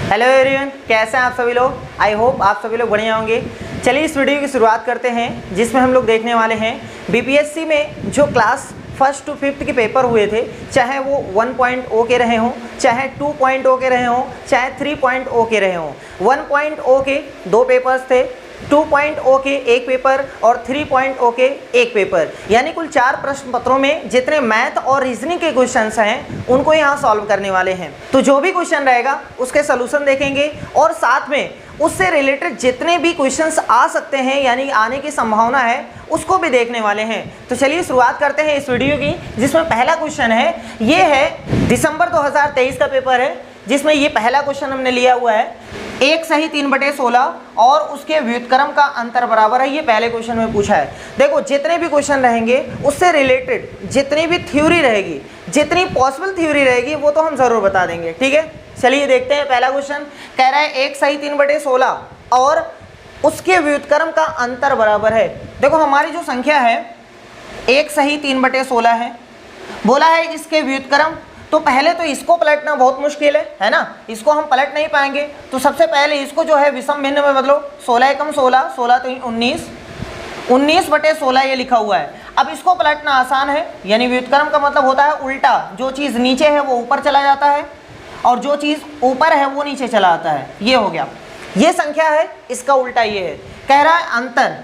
Hello everyone, कैसे हैं आप सभी लोग। आई होप आप सभी लोग बढ़िया होंगे। चलिए इस वीडियो की शुरुआत करते हैं, जिसमें हम लोग देखने वाले हैं बीपीएससी में जो क्लास 1st to 5th के पेपर हुए थे, चाहे वो 1.0 के रहे हों, चाहे 2.0 के रहे हों, चाहे 3.0 के रहे हों। 1.0 के 2 पेपर्स थे, 2.0 के 1 पेपर और 3.0 के 1 पेपर, यानी कुल 4 प्रश्न पत्रों में जितने मैथ और रीजनिंग के क्वेश्चंस हैं उनको यहाँ सॉल्व करने वाले हैं। तो जो भी क्वेश्चन रहेगा उसके सलूशन देखेंगे और साथ में उससे रिलेटेड जितने भी क्वेश्चंस आ सकते हैं, यानी आने की संभावना है, उसको भी देखने वाले हैं। तो चलिए शुरुआत करते हैं इस वीडियो की, जिसमें पहला क्वेश्चन है, ये है दिसंबर 2023 का पेपर है, जिसमें ये पहला क्वेश्चन हमने लिया हुआ है। 1 सही 3/16 और उसके व्युत्क्रम का अंतर बराबर है, ये पहले क्वेश्चन में पूछा है। देखो जितने भी क्वेश्चन रहेंगे उससे रिलेटेड जितनी भी थ्योरी रहेगी, जितनी पॉसिबल थ्योरी रहेगी, वो तो हम जरूर बता देंगे। ठीक है, चलिए देखते हैं। पहला क्वेश्चन कह रहा है 1 सही 3/16 और उसके व्युत्क्रम का अंतर बराबर है। देखो हमारी जो संख्या है 1 सही 3/16 है, बोला है इसके व्युत्क्रम। तो पहले तो इसको पलटना बहुत मुश्किल है ना, इसको हम पलट नहीं पाएंगे। तो सबसे पहले इसको जो है विषम भिन्न में बदलो। 16 एकम 16, 16 तो 19, 19/16 ये लिखा हुआ है। अब इसको पलटना आसान है, यानी व्युत्क्रम का मतलब होता है उल्टा। जो चीज़ नीचे है वो ऊपर चला जाता है और जो चीज़ ऊपर है वो नीचे चला आता है। ये हो गया, ये संख्या है, इसका उल्टा ये है। कह रहा है अंतर,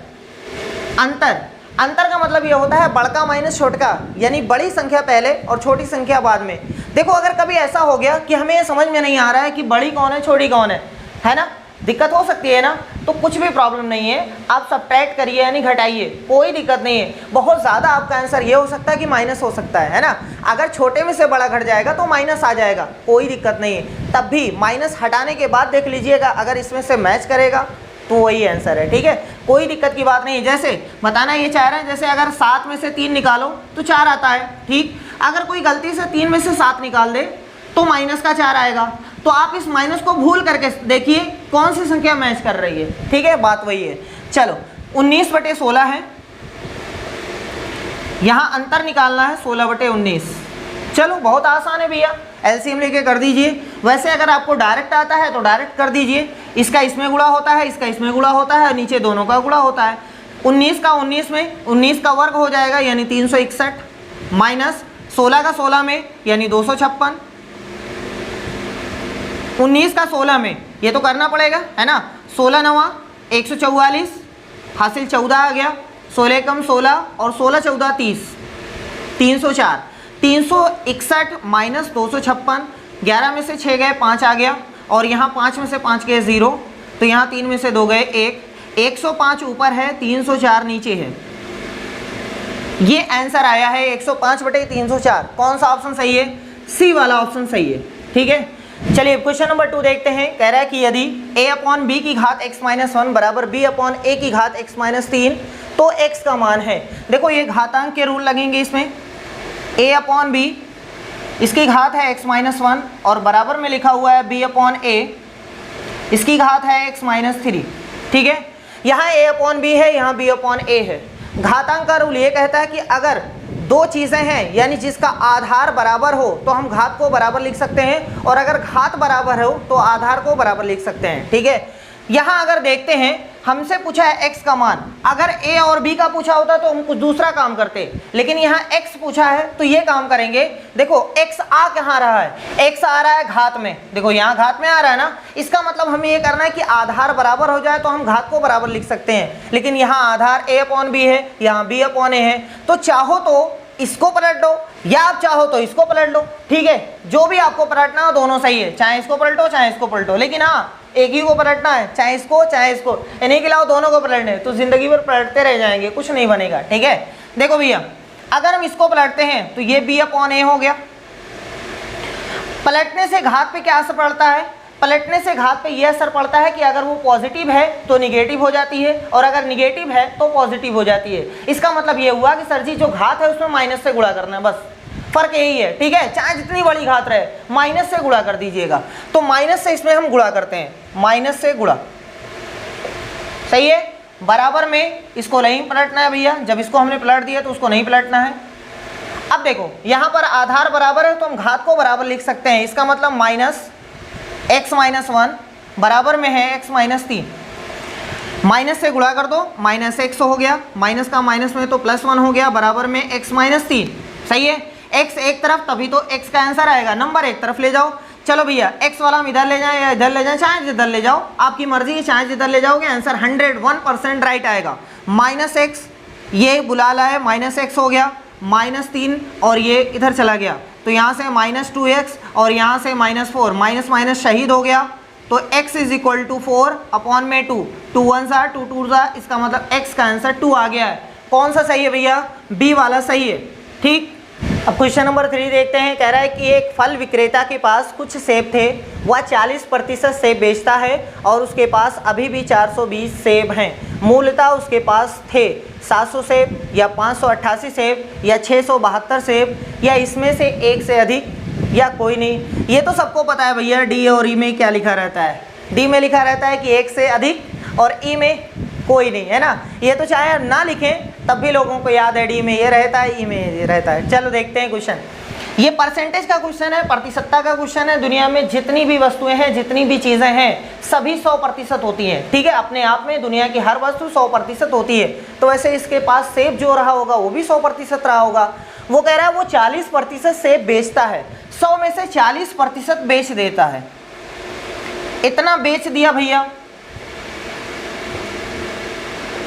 अंतर अंतर का मतलब ये होता है बड़का माइनस छोटका, यानी बड़ी संख्या पहले और छोटी संख्या बाद में। देखो अगर कभी ऐसा हो गया कि हमें ये समझ में नहीं आ रहा है कि बड़ी कौन है छोटी कौन है ना, दिक्कत हो सकती है ना, तो कुछ भी प्रॉब्लम नहीं है, आप सब्ट्रैक्ट करिए यानी घटाइए, कोई दिक्कत नहीं है। बहुत ज़्यादा आपका आंसर ये हो सकता है कि माइनस हो सकता है ना। अगर छोटे में से बड़ा घट जाएगा तो माइनस आ जाएगा, कोई दिक्कत नहीं है। तब भी माइनस हटाने के बाद देख लीजिएगा, अगर इसमें से मैच करेगा तो वही आंसर है। ठीक है, कोई दिक्कत की बात नहीं। जैसे बताना ये चाह रहे हैं, जैसे अगर 7 में से 3 निकालो तो 4 आता है। ठीक, अगर कोई गलती से 3 में से 7 निकाल दे तो माइनस का 4 आएगा। तो आप इस माइनस को भूल करके देखिए कौन सी संख्या मैच कर रही है। ठीक है, बात वही है। चलो 19/16 है, यहाँ अंतर निकालना है 16/19। चलो बहुत आसान है भैया, एलसीएम लेके कर दीजिए। वैसे अगर आपको डायरेक्ट आता है तो डायरेक्ट कर दीजिए। इसका इसमें गुणा होता है, इसका इसमें गुणा होता है, नीचे दोनों का गुणा होता है। 19 का 19 में 19 का वर्ग हो जाएगा, यानी 361, माइनस 16 का 16 में यानी 256, 19 का 16 में, ये तो करना पड़ेगा है ना। 16 9 144, हासिल 14 आ गया। 16 कम 16 और 16 14 30, 304, 361 माइनस 256, 11 में से 6 गए 5 आ गया, और यहाँ 5 में से 5 गए 0, तो यहाँ 3 में से 2 गए 1, 105 ऊपर है, 304 नीचे है। ये आंसर आया है 105/304। कौन सा ऑप्शन सही है? सी वाला ऑप्शन सही है। ठीक है, चलिए क्वेश्चन नंबर 2 देखते हैं। कह रहा है कि यदि a/b की घात x-1 बराबर b/a की घात x-3 तो x का मान है। देखो ये घातांक के रूल लगेंगे इसमें। a/b इसकी घात है x-1 और बराबर में लिखा हुआ है b/a, इसकी घात है x-3। ठीक है, यहाँ a/b है, यहाँ b/a है। घातांक का रूल ये कहता है कि अगर दो चीज़ें हैं, यानी जिसका आधार बराबर हो तो हम घात को बराबर लिख सकते हैं, और अगर घात बराबर हो तो आधार को बराबर लिख सकते हैं। ठीक है, यहाँ अगर देखते हैं, हमसे पूछा है x का मान। अगर a और b का पूछा होता तो हम कुछ दूसरा काम करते, लेकिन यहाँ x पूछा है तो ये काम करेंगे। देखो x आ कहाँ रहा है? x आ रहा है घात में। देखो यहाँ घात में आ रहा है ना, इसका मतलब हमें ये करना है कि आधार बराबर हो जाए तो हम घात को बराबर लिख सकते हैं। लेकिन यहाँ आधार a/b है, यहाँ b/a है, तो चाहो तो इसको पलट दो या आप चाहो तो इसको पलट लो। ठीक है, जो भी आपको पलटना हो दोनों सही है, चाहे इसको पलटो चाहे इसको पलटो, लेकिन हाँ एक ही को पलटना है, चाहे इसको चाहे इसको, इन्हीं के अलावा दोनों को पलटने, तो जिंदगी भर पलटते रह जाएंगे, कुछ नहीं बनेगा। ठीक है, देखो भैया अगर हम इसको पलटते हैं तो ये b/a हो गया। पलटने से घात पे क्या असर पड़ता है? पलटने से घात पे ये असर पड़ता है कि अगर वो पॉजिटिव है तो निगेटिव हो जाती है, और अगर निगेटिव है तो पॉजिटिव हो जाती है। इसका मतलब ये हुआ कि सर जी जो घात है उसमें माइनस से गुणा करना है, बस फर्क यही है। ठीक है, चाहे जितनी बड़ी घात रहे माइनस से गुणा कर दीजिएगा। तो माइनस से इसमें हम गुणा करते हैं, माइनस से गुणा, सही है। बराबर में इसको नहीं पलटना है भैया, जब इसको हमने पलट दिया तो उसको नहीं पलटना है। अब देखो यहाँ पर आधार बराबर है तो हम घात को बराबर लिख सकते हैं। इसका मतलब माइनस x माइनस 1 बराबर में है x माइनस 3, माइनस से गुणा कर दो, माइनस x हो गया, माइनस का माइनस में तो प्लस 1 हो गया, बराबर में x माइनस 3। सही है, x एक तरफ तभी तो x का आंसर आएगा, नंबर एक तरफ ले जाओ। चलो भैया x वाला हम इधर ले जाएं या इधर ले जाएं, चाहे जिधर ले जाओ, आपकी मर्जी है, चाहे जिधर ले जाओगे आंसर 101% राइट आएगा। माइनस एक्स ये बुला ला है, माइनस एक्स हो गया, माइनस 3 और ये इधर चला गया, तो यहाँ से माइनस 2x और यहाँ से माइनस 4, माइनस माइनस शहीद हो गया, तो x is equal to 4 upon में 2, 2 1 सा 2 2 सा, इसका मतलब x का आंसर 2 आ गया है। कौन सा सही है भैया? बी वाला सही है। ठीक, अब क्वेश्चन नंबर 3 देखते हैं। कह रहा है कि एक फल विक्रेता के पास कुछ सेब थे, वह 40% सेब बेचता है और उसके पास अभी भी 420 सेब हैं। मूलतः उसके पास थे 700 सेब या 588 सेब या 672 सेब या इसमें से एक से अधिक या कोई नहीं। ये तो सबको पता है भैया, डी और ई में क्या लिखा रहता है? डी में लिखा रहता है कि एक से अधिक और ई में कोई नहीं, है ना। ये तो चाहे ना लिखें तब भी लोगों को याद है, डी में ये रहता है, ई में ये रहता है। चलो देखते हैं क्वेश्चन। ये परसेंटेज का क्वेश्चन है, प्रतिशतता का क्वेश्चन है। दुनिया में जितनी भी वस्तुएं हैं, जितनी भी चीज़ें हैं, सभी 100% होती हैं। ठीक है, अपने आप में दुनिया की हर वस्तु 100% होती है। तो वैसे इसके पास सेब जो रहा होगा वो भी 100% रहा होगा। वो कह रहा है वो 40% सेब बेचता है, 100 में से 40% बेच देता है। इतना बेच दिया भैया,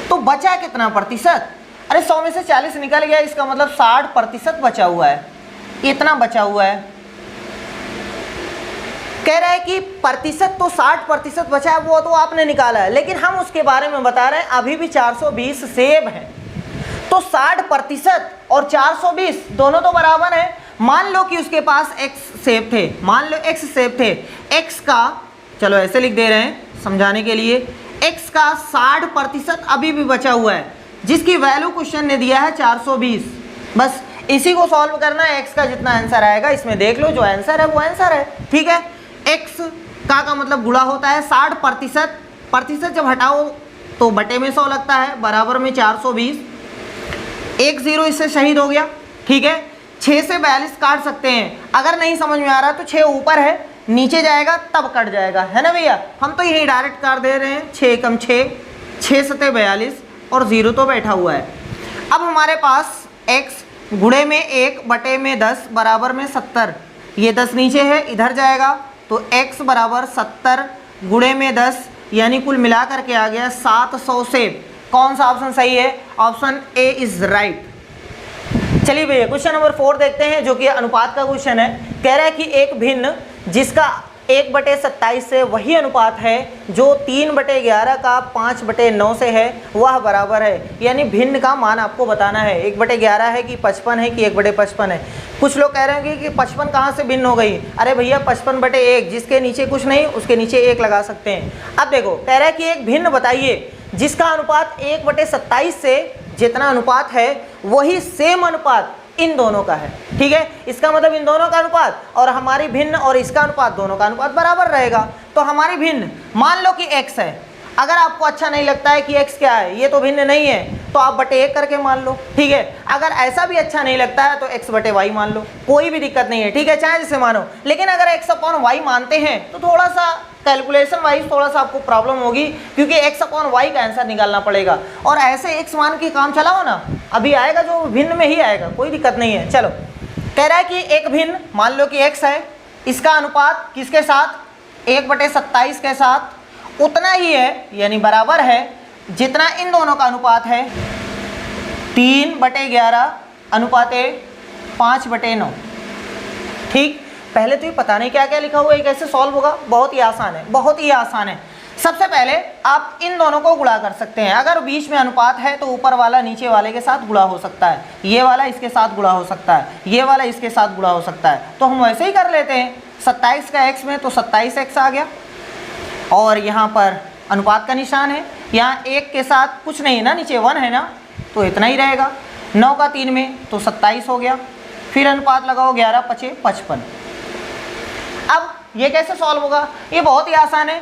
तो बचा कितना प्रतिशत? अरे 100 में से 40 निकल गया, इसका मतलब 60% बचा हुआ है। इतना बचा हुआ है। कह रहा है कि प्रतिशत तो 60% बचा है, वो तो आपने निकाला है, लेकिन हम उसके बारे में बता रहे हैं अभी भी 420 सेब हैं। तो 60% और 420 दोनों तो बराबर है। मान लो कि उसके पास x सेब थे, मान लो x सेब थे, x का, चलो ऐसे लिख दे रहे हैं समझाने के लिए, x का 60% अभी भी बचा हुआ है, जिसकी वैल्यू क्वेश्चन ने दिया है 420। बस इसी को सॉल्व करना है, x का जितना आंसर आएगा इसमें देख लो, जो आंसर है वो आंसर है। ठीक है, x का मतलब गुणा होता है 60%, प्रतिशत जब हटाओ तो बटे में 100 लगता है, बराबर में 420। एक जीरो इससे शहीद हो गया। ठीक है, 6 से 42 काट सकते हैं, अगर नहीं समझ में आ रहा तो 6 ऊपर है, नीचे जाएगा तब कट जाएगा, है ना भैया। हम तो यही डायरेक्ट कर दे रहे हैं, 6 कम 6, 6 सते 42 और 0 तो बैठा हुआ है। अब हमारे पास x गुणे में 1 बटे में 10 बराबर में 70, ये 10 नीचे है इधर जाएगा, तो x बराबर 70 गुणे में 10, यानी कुल मिलाकर के आ गया 700 सेब। कौन सा ऑप्शन सही है? Option A is right. चलिए भैया क्वेश्चन नंबर 4 देखते हैं, जो कि अनुपात का क्वेश्चन है। कह रहा है कि एक भिन्न जिसका 1/27 से वही अनुपात है जो 3/11 का 5/9 से है, वह बराबर है। यानी भिन्न का मान आपको बताना है, 1/11 है कि 55 है कि 1/55 है। कुछ लोग कह रहे होंगे कि 55 कहाँ से भिन्न हो गई? अरे भैया 55/1, जिसके नीचे कुछ नहीं उसके नीचे 1 लगा सकते हैं। अब देखो कह रहा है कि एक भिन्न बताइए जिसका अनुपात 1/27 से जितना अनुपात है वही सेम अनुपात इन दोनों का है। ठीक है, इसका मतलब इन दोनों का अनुपात और हमारी भिन्न और इसका अनुपात, दोनों का अनुपात बराबर रहेगा। तो हमारी भिन्न मान लो कि x है, अगर आपको अच्छा नहीं लगता है कि x क्या है, ये तो भिन्न नहीं है, तो आप बटे 1 करके मान लो। ठीक है, अगर ऐसा भी अच्छा नहीं लगता है तो x बटे y मान लो, कोई भी दिक्कत नहीं है। ठीक है, चाहे जिसे मानो, लेकिन अगर x अपॉन y मानते हैं तो थोड़ा सा कैलकुलेशन वाइज थोड़ा सा आपको प्रॉब्लम होगी, क्योंकि x अपॉन y का आंसर निकालना पड़ेगा। और ऐसे x मान के काम चलाओ ना, अभी आएगा जो भिन्न में ही आएगा, कोई दिक्कत नहीं है। चलो कह रहा है कि एक भिन्न मान लो कि x है, इसका अनुपात किसके साथ? 1/27 के साथ उतना ही है, यानी बराबर है जितना इन दोनों का अनुपात है, 3/11 अनुपात 5/9। ठीक, पहले तो ये पता नहीं क्या क्या लिखा हुआ है, कैसे सॉल्व होगा। बहुत ही आसान है, बहुत ही आसान है। सबसे पहले आप इन दोनों को गुणा कर सकते हैं। अगर बीच में अनुपात है तो ऊपर वाला नीचे वाले के साथ गुणा हो सकता है, ये वाला इसके साथ गुणा हो सकता है, ये वाला इसके साथ गुणा हो सकता है। तो हम वैसे ही कर लेते हैं, 27 का x में तो 27x आ गया, और यहाँ पर अनुपात का निशान है, यहाँ 1 के साथ कुछ नहीं ना, नीचे 1 है ना, तो इतना ही रहेगा। 9 का 3 में तो 27 हो गया, फिर अनुपात लगाओ 11 5 55। अब ये कैसे सॉल्व होगा? ये बहुत ही आसान है,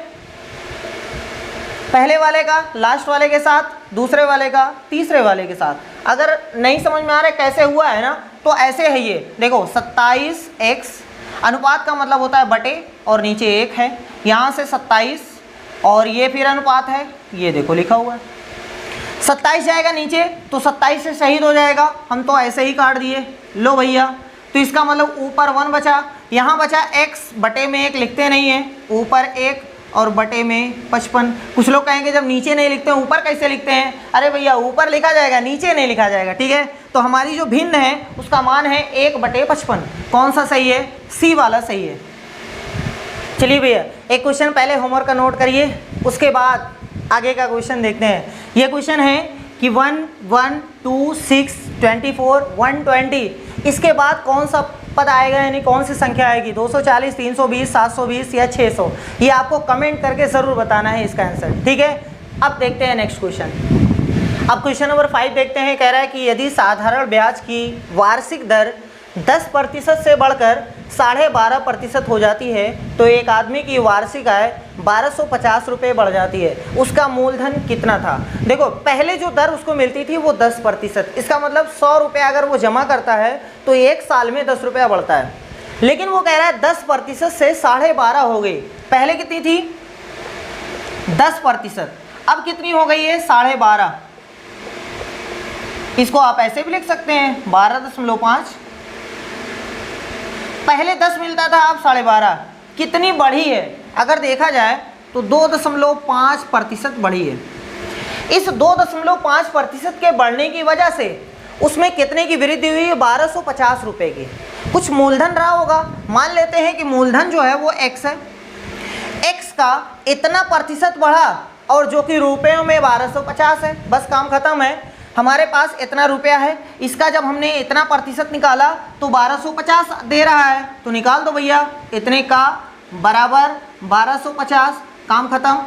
पहले वाले का लास्ट वाले के साथ, दूसरे वाले का तीसरे वाले के साथ। अगर नहीं समझ में आ रहा है कैसे हुआ है ना, तो ऐसे है, ये देखो 27x अनुपात का मतलब होता है बटे और नीचे 1 है, यहाँ से 27 और ये फिर अनुपात है, ये देखो लिखा हुआ है 27 जाएगा नीचे तो 27 से शहीद हो जाएगा, हम तो ऐसे ही काट दिए। लो भैया, तो इसका मतलब ऊपर 1 बचा, यहाँ बचा x बटे में 1 लिखते नहीं है, ऊपर 1 और बटे में 55। कुछ लोग कहेंगे जब नीचे नहीं लिखते हैं ऊपर कैसे लिखते हैं? अरे भैया ऊपर लिखा जाएगा, नीचे नहीं लिखा जाएगा, ठीक है। तो हमारी जो भिन्न है उसका मान है 1 बटे 55। कौन सा सही है? सी वाला सही है। चलिए भैया, एक क्वेश्चन पहले होमवर्क का नोट करिए, उसके बाद आगे का क्वेश्चन देखते हैं। ये क्वेश्चन है कि 1, 1, 2, 6, 24, 120, इसके बाद कौन सा पद आएगा, यानी कौन सी संख्या आएगी? 240, 320, 720 या 600? ये आपको कमेंट करके ज़रूर बताना है इसका आंसर, ठीक है। अब देखते हैं नेक्स्ट क्वेश्चन। अब क्वेश्चन नंबर 5 देखते हैं। कह रहा है कि यदि साधारण ब्याज की वार्षिक दर 10% से बढ़कर 12.5% हो जाती है तो एक आदमी की वार्षिक आय 1250 रुपये बढ़ जाती है, उसका मूलधन कितना था? देखो, पहले जो दर उसको मिलती थी वो 10%, इसका मतलब 100 रुपये अगर वो जमा करता है तो 1 साल में 10 रुपया बढ़ता है। लेकिन वो कह रहा है 10% से 12.5 हो गई, पहले कितनी थी? 10%, अब कितनी हो गई है? 12.5। इसको आप ऐसे भी लिख सकते हैं 12.5। पहले 10 मिलता था, अब 12.5। कितनी बढ़ी है? अगर देखा जाए तो 2.5% बढ़ी है। इस 2.5% के बढ़ने की वजह से उसमें कितने की वृद्धि हुई? 1250 रुपये की। कुछ मूलधन रहा होगा, मान लेते हैं कि मूलधन जो है वो x है, x का इतना प्रतिशत बढ़ा और जो कि रुपयों में 1250 है, बस काम खत्म है। हमारे पास इतना रुपया है, इसका जब हमने इतना प्रतिशत निकाला तो 1250 दे रहा है, तो निकाल दो भैया, इतने का बराबर 1250, काम खत्म।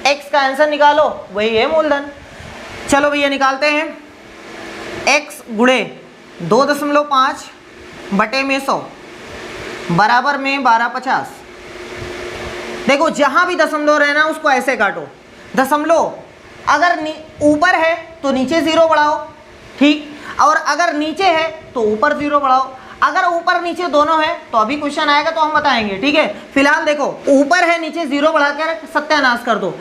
x का आंसर निकालो, वही है मूलधन। चलो भैया निकालते हैं। x गुणे 2.5 बटे में 100 बराबर में 1250। देखो, जहां भी दशमलव रहना उसको ऐसे काटो। दशमलव अगर ऊपर है तो नीचे 0 बढ़ाओ, ठीक, और अगर नीचे है तो ऊपर 0 बढ़ाओ। अगर ऊपर नीचे दोनों है तो अभी क्वेश्चन आएगा तो हम बताएंगे, ठीक है। फिलहाल देखो, ऊपर है, नीचे 0 बढ़ाकर सत्यानाश कर दो।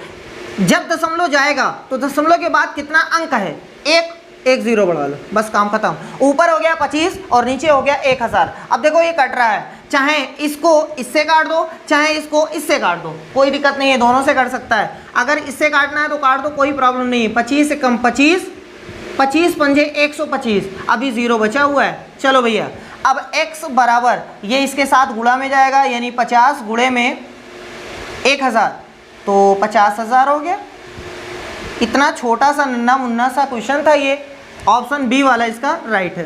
जब दशमलव जाएगा तो दशमलव के बाद कितना अंक है? 1 0 बढ़ा लो, बस काम खत्म। ऊपर हो गया 25 और नीचे हो गया 1000। अब देखो ये कट रहा है, चाहे इसको इससे काट दो, चाहे इसको इससे काट दो, कोई दिक्कत नहीं है, दोनों से कट सकता है। अगर इससे काटना है तो काट दो, कोई प्रॉब्लम नहीं है। 25 से कम 25, 25 पंजे 125, अभी 0 बचा हुआ है। चलो भैया, अब x बराबर ये इसके साथ गुणा में जाएगा, यानी 50 गुणे में 1000 तो 50,000 हो गया। इतना छोटा सा नन्ना मुन्ना सा क्वेश्चन था ये, ऑप्शन बी वाला इसका राइट है।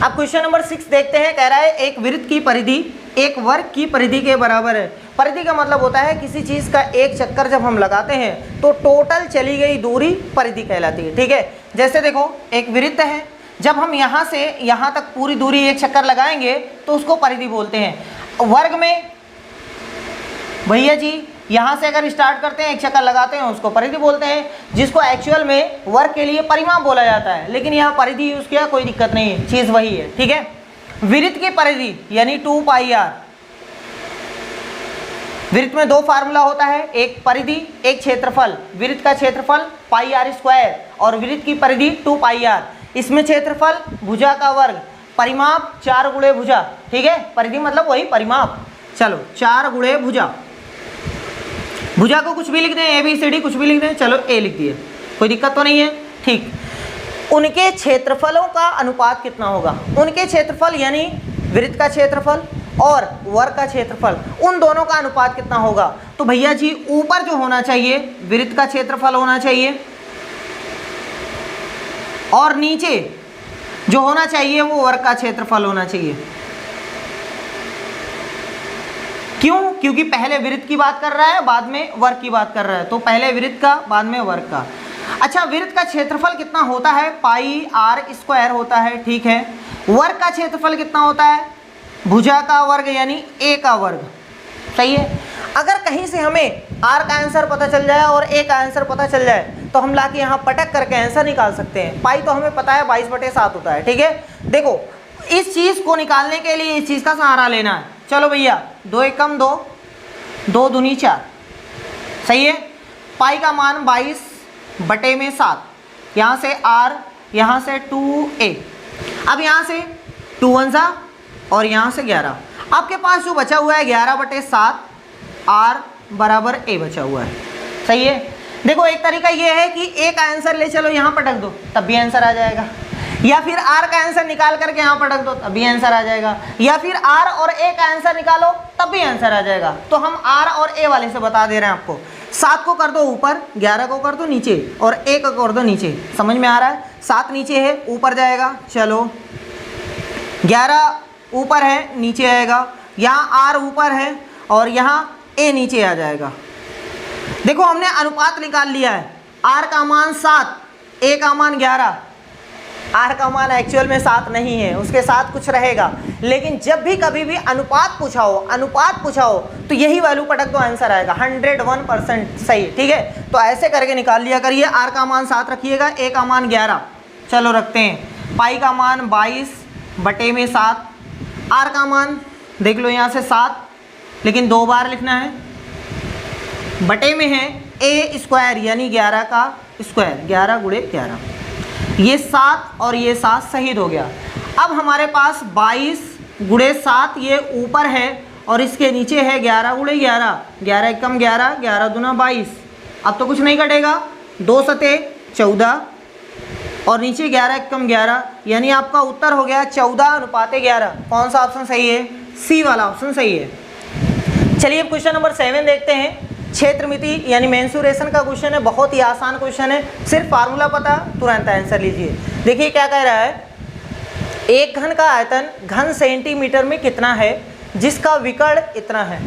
अब क्वेश्चन नंबर 6 देखते हैं। कह रहा है एक वृत्त की परिधि एक वर्ग की परिधि के बराबर है। परिधि का मतलब होता है किसी चीज़ का एक चक्कर जब हम लगाते हैं तो टोटल चली गई दूरी परिधि कहलाती है, ठीक है। जैसे देखो, एक वृत्त है, जब हम यहाँ से यहाँ तक पूरी दूरी एक चक्कर लगाएंगे तो उसको परिधि बोलते हैं। वर्ग में भैया जी यहाँ से अगर स्टार्ट करते हैं, एक चक्कर लगाते हैं, उसको परिधि बोलते हैं, जिसको एक्चुअल में वर्ग के लिए परिमाप बोला जाता है, लेकिन यहाँ परिधि यूज़ किया, कोई दिक्कत नहीं है, चीज़ वही है, ठीक है। वृत्त की परिधि यानी 2πr। वृत्त में 2 फार्मूला होता है, एक परिधि एक क्षेत्रफल। वृत्त का क्षेत्रफल πr² और वृत्त की परिधि 2πr। इसमें क्षेत्रफल भुजा का वर्ग, परिमाप 4 गुणे भुजा, ठीक है। परिधि मतलब वही परिमाप। चलो 4 गुणे भुजा, भुजा को कुछ भी लिख दें, ABCD कुछ भी लिख दें, चलो A लिख दिए, कोई दिक्कत तो नहीं है, ठीक। उनके क्षेत्रफलों का अनुपात कितना होगा? उनके क्षेत्रफल यानी वृत्त का क्षेत्रफल और वर्ग का क्षेत्रफल, उन दोनों का अनुपात कितना होगा? तो भैया जी ऊपर जो होना चाहिए वृत्त का क्षेत्रफल होना चाहिए और नीचे जो होना चाहिए वो वर्ग का क्षेत्रफल होना चाहिए। क्यों? क्योंकि पहले वृत्त की बात कर रहा है, बाद में वर्ग की बात कर रहा है, तो पहले वृत्त का बाद में वर्ग का। अच्छा, वृत्त का क्षेत्रफल कितना होता है? πr² होता है, ठीक है। वर्ग का क्षेत्रफल कितना होता है? भुजा का वर्ग यानी a का वर्ग, सही है। अगर कहीं से हमें r का आंसर पता चल जाए और a का आंसर पता चल जाए तो हम लाके यहाँ पटक करके आंसर निकाल सकते हैं। पाई तो हमें पता है 22/7 होता है, ठीक है। देखो, इस चीज़ को निकालने के लिए इस चीज़ का सहारा लेना है। चलो भैया 2 एकम 2, 2 दूनी 4, सही है। पाई का मान 22/7, यहाँ से r, यहाँ से 2a। अब यहाँ से 2 1 और यहाँ से 11। आपके पास जो बचा हुआ है 11/7, r बराबर a बचा हुआ है, सही है। देखो एक तरीका ये है कि a का आंसर ले चलो यहाँ पटक दो तब भी आंसर आ जाएगा, या फिर r का आंसर निकाल करके यहाँ पटक दो तब भी आंसर आ जाएगा, या फिर r और a का आंसर निकालो तब भी आंसर आ जाएगा। तो हम r और a वाले से बता दे रहे हैं आपको। 7 को कर दो ऊपर, 11 को कर दो नीचे और 1 को कर दो नीचे, समझ में आ रहा है। 7 नीचे है ऊपर जाएगा, चलो 11 ऊपर है नीचे आएगा, यहाँ r ऊपर है और यहाँ a नीचे आ जाएगा। देखो हमने अनुपात निकाल लिया है, r का मान 7, a का मान 11। r का मान एक्चुअल में 7 नहीं है, उसके साथ कुछ रहेगा, लेकिन जब भी कभी भी अनुपात पूछा हो तो यही वैल्यू पटक दो, आंसर आएगा 101% सही, ठीक है। तो ऐसे करके निकाल लिया करिए। r का मान 7 रखिएगा, a का मान 11, चलो रखते हैं। पाई का मान 22/7, r का मान देख लो यहाँ से 7, लेकिन 2 बार लिखना है, बटे में है a स्क्वायर यानी 11 का स्क्वायर, 11 गुणे 11, ये 7 और ये 7 शहीद हो गया। अब हमारे पास 22/7 ये ऊपर है और इसके नीचे है 11 गुणे 11, 11 एकम 11, 11 दूना 22। अब तो कुछ नहीं कटेगा, 2 सते 14 और नीचे 11 एकम 11, यानी आपका उत्तर हो गया 14:11। कौन सा ऑप्शन सही है? सी वाला ऑप्शन सही है। चलिए अब क्वेश्चन नंबर 7 देखते हैं। क्षेत्र मिति यानी मेंसुरेशन का क्वेश्चन है, बहुत ही आसान क्वेश्चन है, सिर्फ फार्मूला पता तुरंत आंसर लीजिए। देखिए क्या कह रहा है, एक घन का आयतन घन सेंटीमीटर में कितना है जिसका विकर्ण इतना है।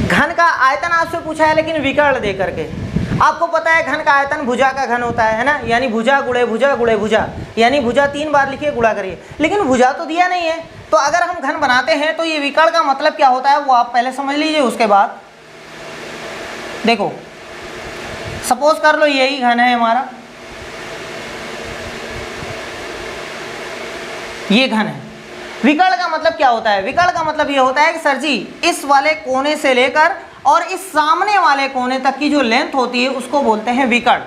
घन का आयतन आपसे पूछा है, लेकिन विकर्ण दे करके। आपको पता है घन का आयतन भुजा का घन होता है ना, यानी भुजा गुणे भुजा गुणे भुजा, यानी भुजा 3 बार लिखिए गुणा करिए, लेकिन भुजा तो दिया नहीं है। तो अगर हम घन बनाते हैं तो ये विकर्ण का मतलब क्या होता है वो आप पहले समझ लीजिए, उसके बाद देखो सपोज कर लो यही घन है हमारा, ये घन है। विकर्ण का मतलब क्या होता है? विकर्ण का मतलब ये होता है कि सर जी इस वाले कोने से लेकर और इस सामने वाले कोने तक की जो लेंथ होती है उसको बोलते हैं विकर्ण,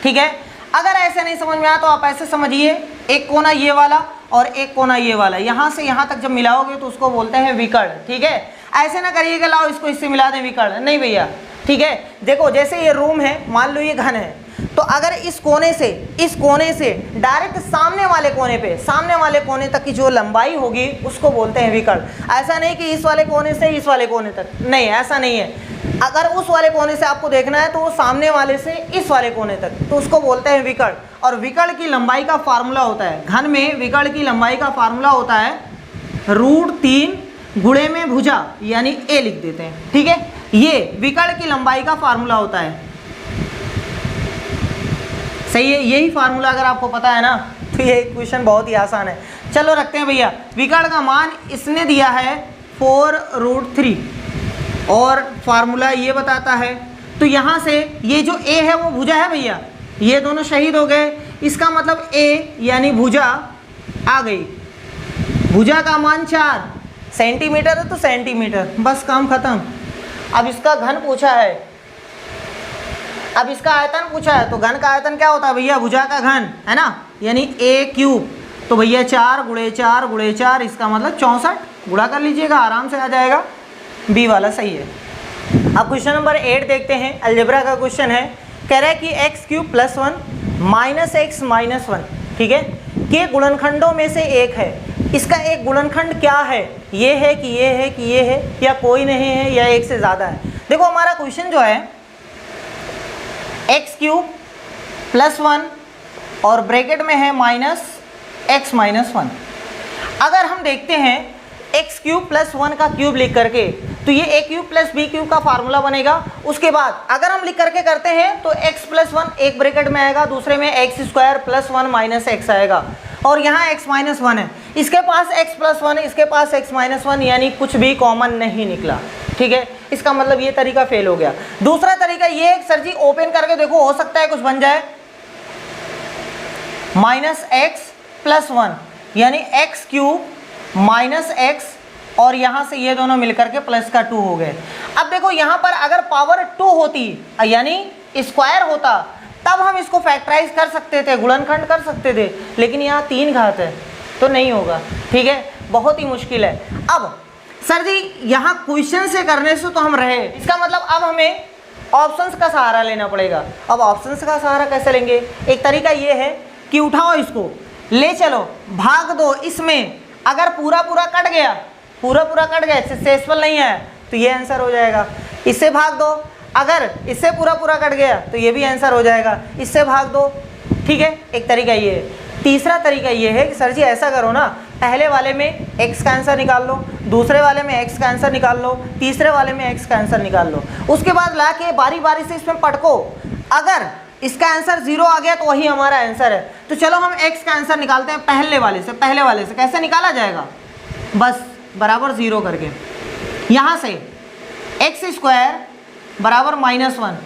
ठीक है। अगर ऐसे नहीं समझ में आया तो आप ऐसे समझिए, एक कोना ये वाला और एक कोना ये वाला, यहाँ से यहाँ तक जब मिलाओगे तो उसको बोलते हैं विकर्ण, ठीक है। ऐसे ना करिएगा लाओ इसको इससे मिला दें विकर्ण, नहीं भैया, ठीक है। देखो जैसे ये रूम है, मान लो ये घन है, तो अगर इस कोने से डायरेक्ट सामने वाले कोने तक की जो लंबाई होगी उसको बोलते हैं विकर्ण। ऐसा नहीं कि इस वाले कोने से इस वाले कोने तक, नहीं, ऐसा नहीं है। अगर उस वाले कोने से आपको देखना है तो वो सामने वाले से इस वाले कोने तक, तो उसको बोलते हैं विकर्ण। और विकर्ण की लंबाई का फार्मूला होता है, घन में विकर्ण की लंबाई का फार्मूला होता है √3 गुणे में भुजा यानी a लिख देते हैं, ठीक है। ये विकर्ण की लंबाई का फार्मूला होता है, सही है। यही फार्मूला अगर आपको पता है ना तो ये क्वेश्चन बहुत ही आसान है। चलो रखते हैं भैया, विकर्ण का मान इसने दिया है 4√3 और फार्मूला ये बताता है। तो यहाँ से ये जो a है वो भुजा है भैया, ये दोनों शहीद हो गए, इसका मतलब a यानी भुजा आ गई। भुजा का मान 4 सेंटीमीटर है तो सेंटीमीटर, बस काम खत्म। अब इसका घन पूछा है, अब इसका आयतन पूछा है, तो घन का आयतन क्या होता है भैया? भुजा का घन है ना, यानी a³। तो भैया 4 गुणे 4 गुणे 4, इसका मतलब 64, गुणा कर लीजिएगा आराम से आ जाएगा, बी वाला सही है। अब क्वेश्चन नंबर 8 देखते हैं, अलजेब्रा का क्वेश्चन है। कह रहा है कि x³ + 1 - x - 1, ठीक है, के गुणनखंडों में से एक है। इसका एक गुणनखंड क्या है? ये है कि ये है कि ये है, या कोई नहीं है, या एक से ज़्यादा है। देखो हमारा क्वेश्चन जो है x³ + 1 और ब्रैकेट में है -x - 1। अगर हम देखते हैं x³ + 1 का क्यूब लिख करके, तो ये a³ + b³ का फार्मूला बनेगा। उसके बाद अगर हम लिख करके करते हैं तो x + 1 एक ब्रैकेट में आएगा, दूसरे में x² + 1 - x आएगा, और यहाँ x - 1 है, इसके पास x + 1, इसके पास x - 1, यानी कुछ भी कॉमन नहीं निकला, ठीक है। इसका मतलब ये तरीका फेल हो गया। दूसरा तरीका ये है, सर जी ओपन करके देखो, हो सकता है कुछ बन जाए, -x + 1 यानी x³ - x और यहाँ से ये दोनों मिलकर के प्लस का 2 हो गए। अब देखो यहाँ पर अगर पावर 2 होती यानी स्क्वायर होता तब हम इसको फैक्टराइज कर सकते थे, गुणनखंड कर सकते थे, लेकिन यहाँ 3 घात है तो नहीं होगा। ठीक है, बहुत ही मुश्किल है। अब सर जी यहाँ क्वेश्चन से करने से तो हम रहे, इसका मतलब अब हमें ऑप्शंस का सहारा लेना पड़ेगा। अब ऑप्शंस का सहारा कैसे लेंगे? एक तरीका ये है कि उठाओ इसको, ले चलो, भाग दो इसमें, अगर पूरा पूरा कट गया, पूरा पूरा कट गया, सक्सेसफुल नहीं है तो ये आंसर हो जाएगा। इससे भाग दो, अगर इससे पूरा पूरा कट गया तो ये भी आंसर हो जाएगा, इससे भाग दो। ठीक है, एक तरीका ये है। तीसरा तरीका ये है कि सर जी ऐसा करो ना, पहले वाले में x का आंसर निकाल लो, दूसरे वाले में x का आंसर निकाल लो, तीसरे वाले में x का आंसर निकाल लो, उसके बाद ला के बारी बारी से इसमें पटको, अगर इसका आंसर 0 आ गया तो वही हमारा आंसर है। तो चलो हम x का आंसर निकालते हैं पहले वाले से। पहले वाले से कैसे निकाला जाएगा? बस बराबर 0 करके यहाँ से x² बराबर -1।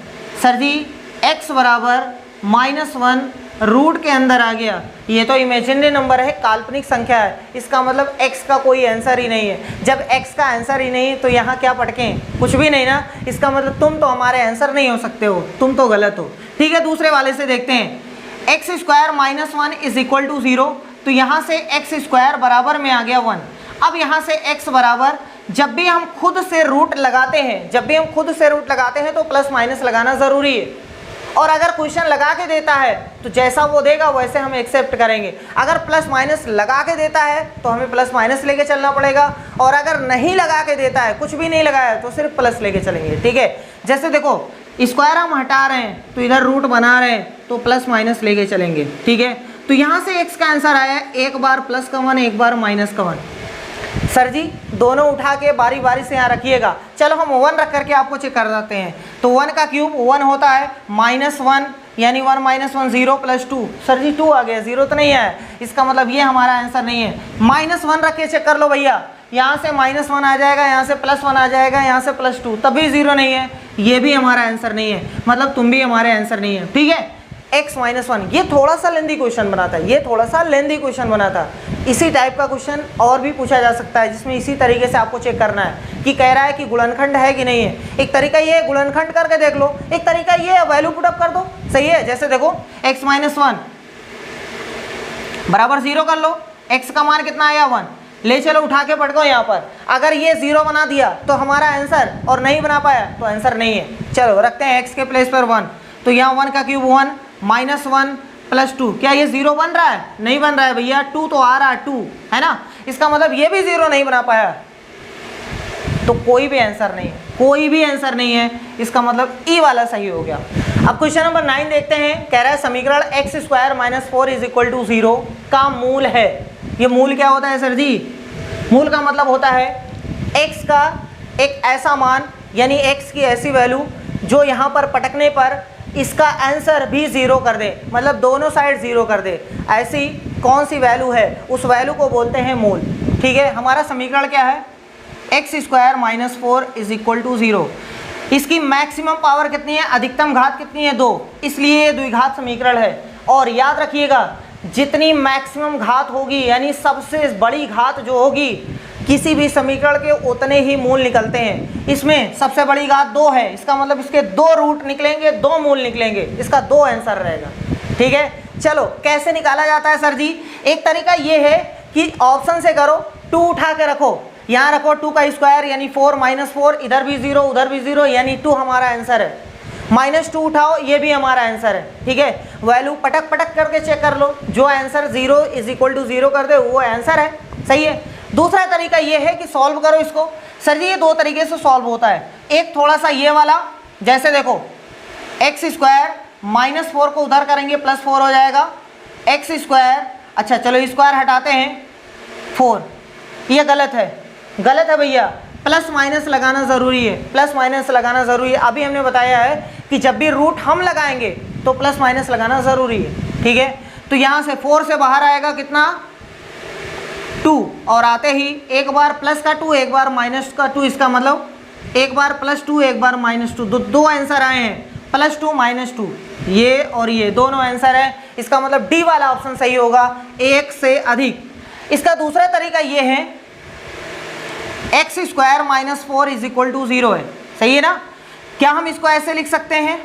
सर जी x बराबर -1 रूट के अंदर आ गया, ये तो इमेजिनरी नंबर है, काल्पनिक संख्या है, इसका मतलब x का कोई आंसर ही नहीं है। जब x का आंसर ही नहीं तो यहाँ क्या पटकें? कुछ भी नहीं ना, इसका मतलब तुम तो हमारे आंसर नहीं हो सकते हो, तुम तो गलत हो। ठीक है, दूसरे वाले से देखते हैं, x² -1 = 0, तो यहाँ से x² बराबर में आ गया 1। अब यहाँ से x बराबर, जब भी हम खुद से रूट लगाते हैं, जब भी हम खुद से रूट लगाते हैं तो प्लस माइनस लगाना ज़रूरी है। और अगर क्वेश्चन लगा के देता है तो जैसा वो देगा वैसे हम एक्सेप्ट करेंगे। अगर प्लस माइनस लगा के देता है तो हमें प्लस माइनस लेके चलना पड़ेगा, और अगर नहीं लगा के देता है, कुछ भी नहीं लगाया तो सिर्फ प्लस लेके चलेंगे। ठीक है, जैसे देखो स्क्वायर हम हटा रहे हैं तो इधर रूट बना रहे हैं तो प्लस माइनस लेके चलेंगे। ठीक है, तो यहाँ से x का आंसर आया, एक बार प्लस का 1, एक बार माइनस का 1। सर जी दोनों उठा के बारी बारी से यहाँ रखिएगा। चलो हम 1 रख करके आपको चेक कर देते हैं। तो 1 का क्यूब 1 होता है, -1 यानी 1 - 1 0 + 2। सर जी 2 आ गया, 0 तो नहीं है, इसका मतलब ये हमारा आंसर नहीं है। -1 रख के चेक कर लो भैया, यहाँ से -1 आ जाएगा, यहाँ से +1 आ जाएगा, यहाँ से +2, तभी 0 नहीं है, ये भी हमारा आंसर नहीं है, मतलब तुम भी हमारे आंसर नहीं है। ठीक है, x - 1, ये थोड़ा सा लेंदी क्वेश्चन बना था, ये थोड़ा सा लेंदी क्वेश्चन बना था। इसी टाइप का क्वेश्चन और भी पूछा जा सकता है जिसमें इसी तरीके से आपको चेक करना है कि कह रहा है कि गुणनखंड है कि नहीं है। एक तरीका ये है गुणनखंड करके देख लो, एक तरीका ये है वैल्यू पुटअप कर दो। सही है, जैसे देखो x - 1 बराबर 0 कर लो, x का मान कितना आया 1, ले चलो उठा के पटको यहाँ पर। अगर ये 0 बना दिया तो हमारा आंसर, और नहीं बना पाया तो आंसर नहीं है। चलो रखते हैं x के प्लेस पर 1, तो यहाँ 1 का क्यूब 1 -1 + 2, क्या ये 0 बन रहा है? नहीं बन रहा है भैया, 2 तो आ रहा है, 2 है ना, इसका मतलब ये भी 0 नहीं बना पाया, तो कोई भी आंसर नहीं है, कोई भी आंसर नहीं है, इसका मतलब ई वाला सही हो गया। अब क्वेश्चन नंबर 9 देखते हैं, कह रहा है समीकरण x² - 4 = 0 का मूल है। ये मूल क्या होता है सर जी? मूल का मतलब होता है x का एक ऐसा मान, यानी x की ऐसी वैल्यू जो यहाँ पर पटकने पर इसका आंसर भी 0 कर दे, मतलब दोनों साइड 0 कर दे। ऐसी कौन सी वैल्यू है, उस वैल्यू को बोलते हैं मूल। ठीक है, हमारा समीकरण क्या है? x² - 4 = 0। इसकी मैक्सिमम पावर कितनी है, अधिकतम घात कितनी है? 2, इसलिए ये द्विघात समीकरण है। और याद रखिएगा, जितनी मैक्सिमम घात होगी यानी सबसे बड़ी घात जो होगी किसी भी समीकरण के, उतने ही मूल निकलते हैं। इसमें सबसे बड़ी घात 2 है, इसका मतलब इसके 2 रूट निकलेंगे, 2 मूल निकलेंगे, इसका 2 आंसर रहेगा। ठीक है, चलो कैसे निकाला जाता है सर जी? एक तरीका ये है कि ऑप्शन से करो, 2 उठा के रखो, यहाँ रखो 2 का स्क्वायर यानी 4 - 4, इधर भी 0 उधर भी 0 यानी 2 हमारा आंसर है। -2 उठाओ, ये भी हमारा आंसर है। ठीक है, वैल्यू पटक पटक करके चेक कर लो, जो आंसर 0 = 0 कर दे वो आंसर है। सही है। दूसरा तरीका ये है कि सॉल्व करो इसको। सर जी ये 2 तरीके से सॉल्व होता है, एक थोड़ा सा ये वाला, जैसे देखो x² -4 को उधर करेंगे +4 हो जाएगा, x², अच्छा चलो स्क्वायर हटाते हैं 4, ये गलत है, गलत है भैया, प्लस माइनस लगाना ज़रूरी है, प्लस माइनस लगाना ज़रूरी है। अभी हमने बताया है कि जब भी रूट हम लगाएंगे तो प्लस माइनस लगाना ज़रूरी है। ठीक है, तो यहाँ से 4 से बाहर आएगा कितना 2, और आते ही एक बार प्लस का 2 एक बार माइनस का 2, इसका मतलब एक बार +2 एक बार -2, दो आंसर आए हैं, +2 -2, ये और ये दोनों आंसर है। इसका मतलब डी वाला ऑप्शन सही होगा, 1 से अधिक। इसका दूसरा तरीका ये है x square minus 4 is equal to 0 है, सही है ना। क्या हम इसको ऐसे लिख सकते हैं,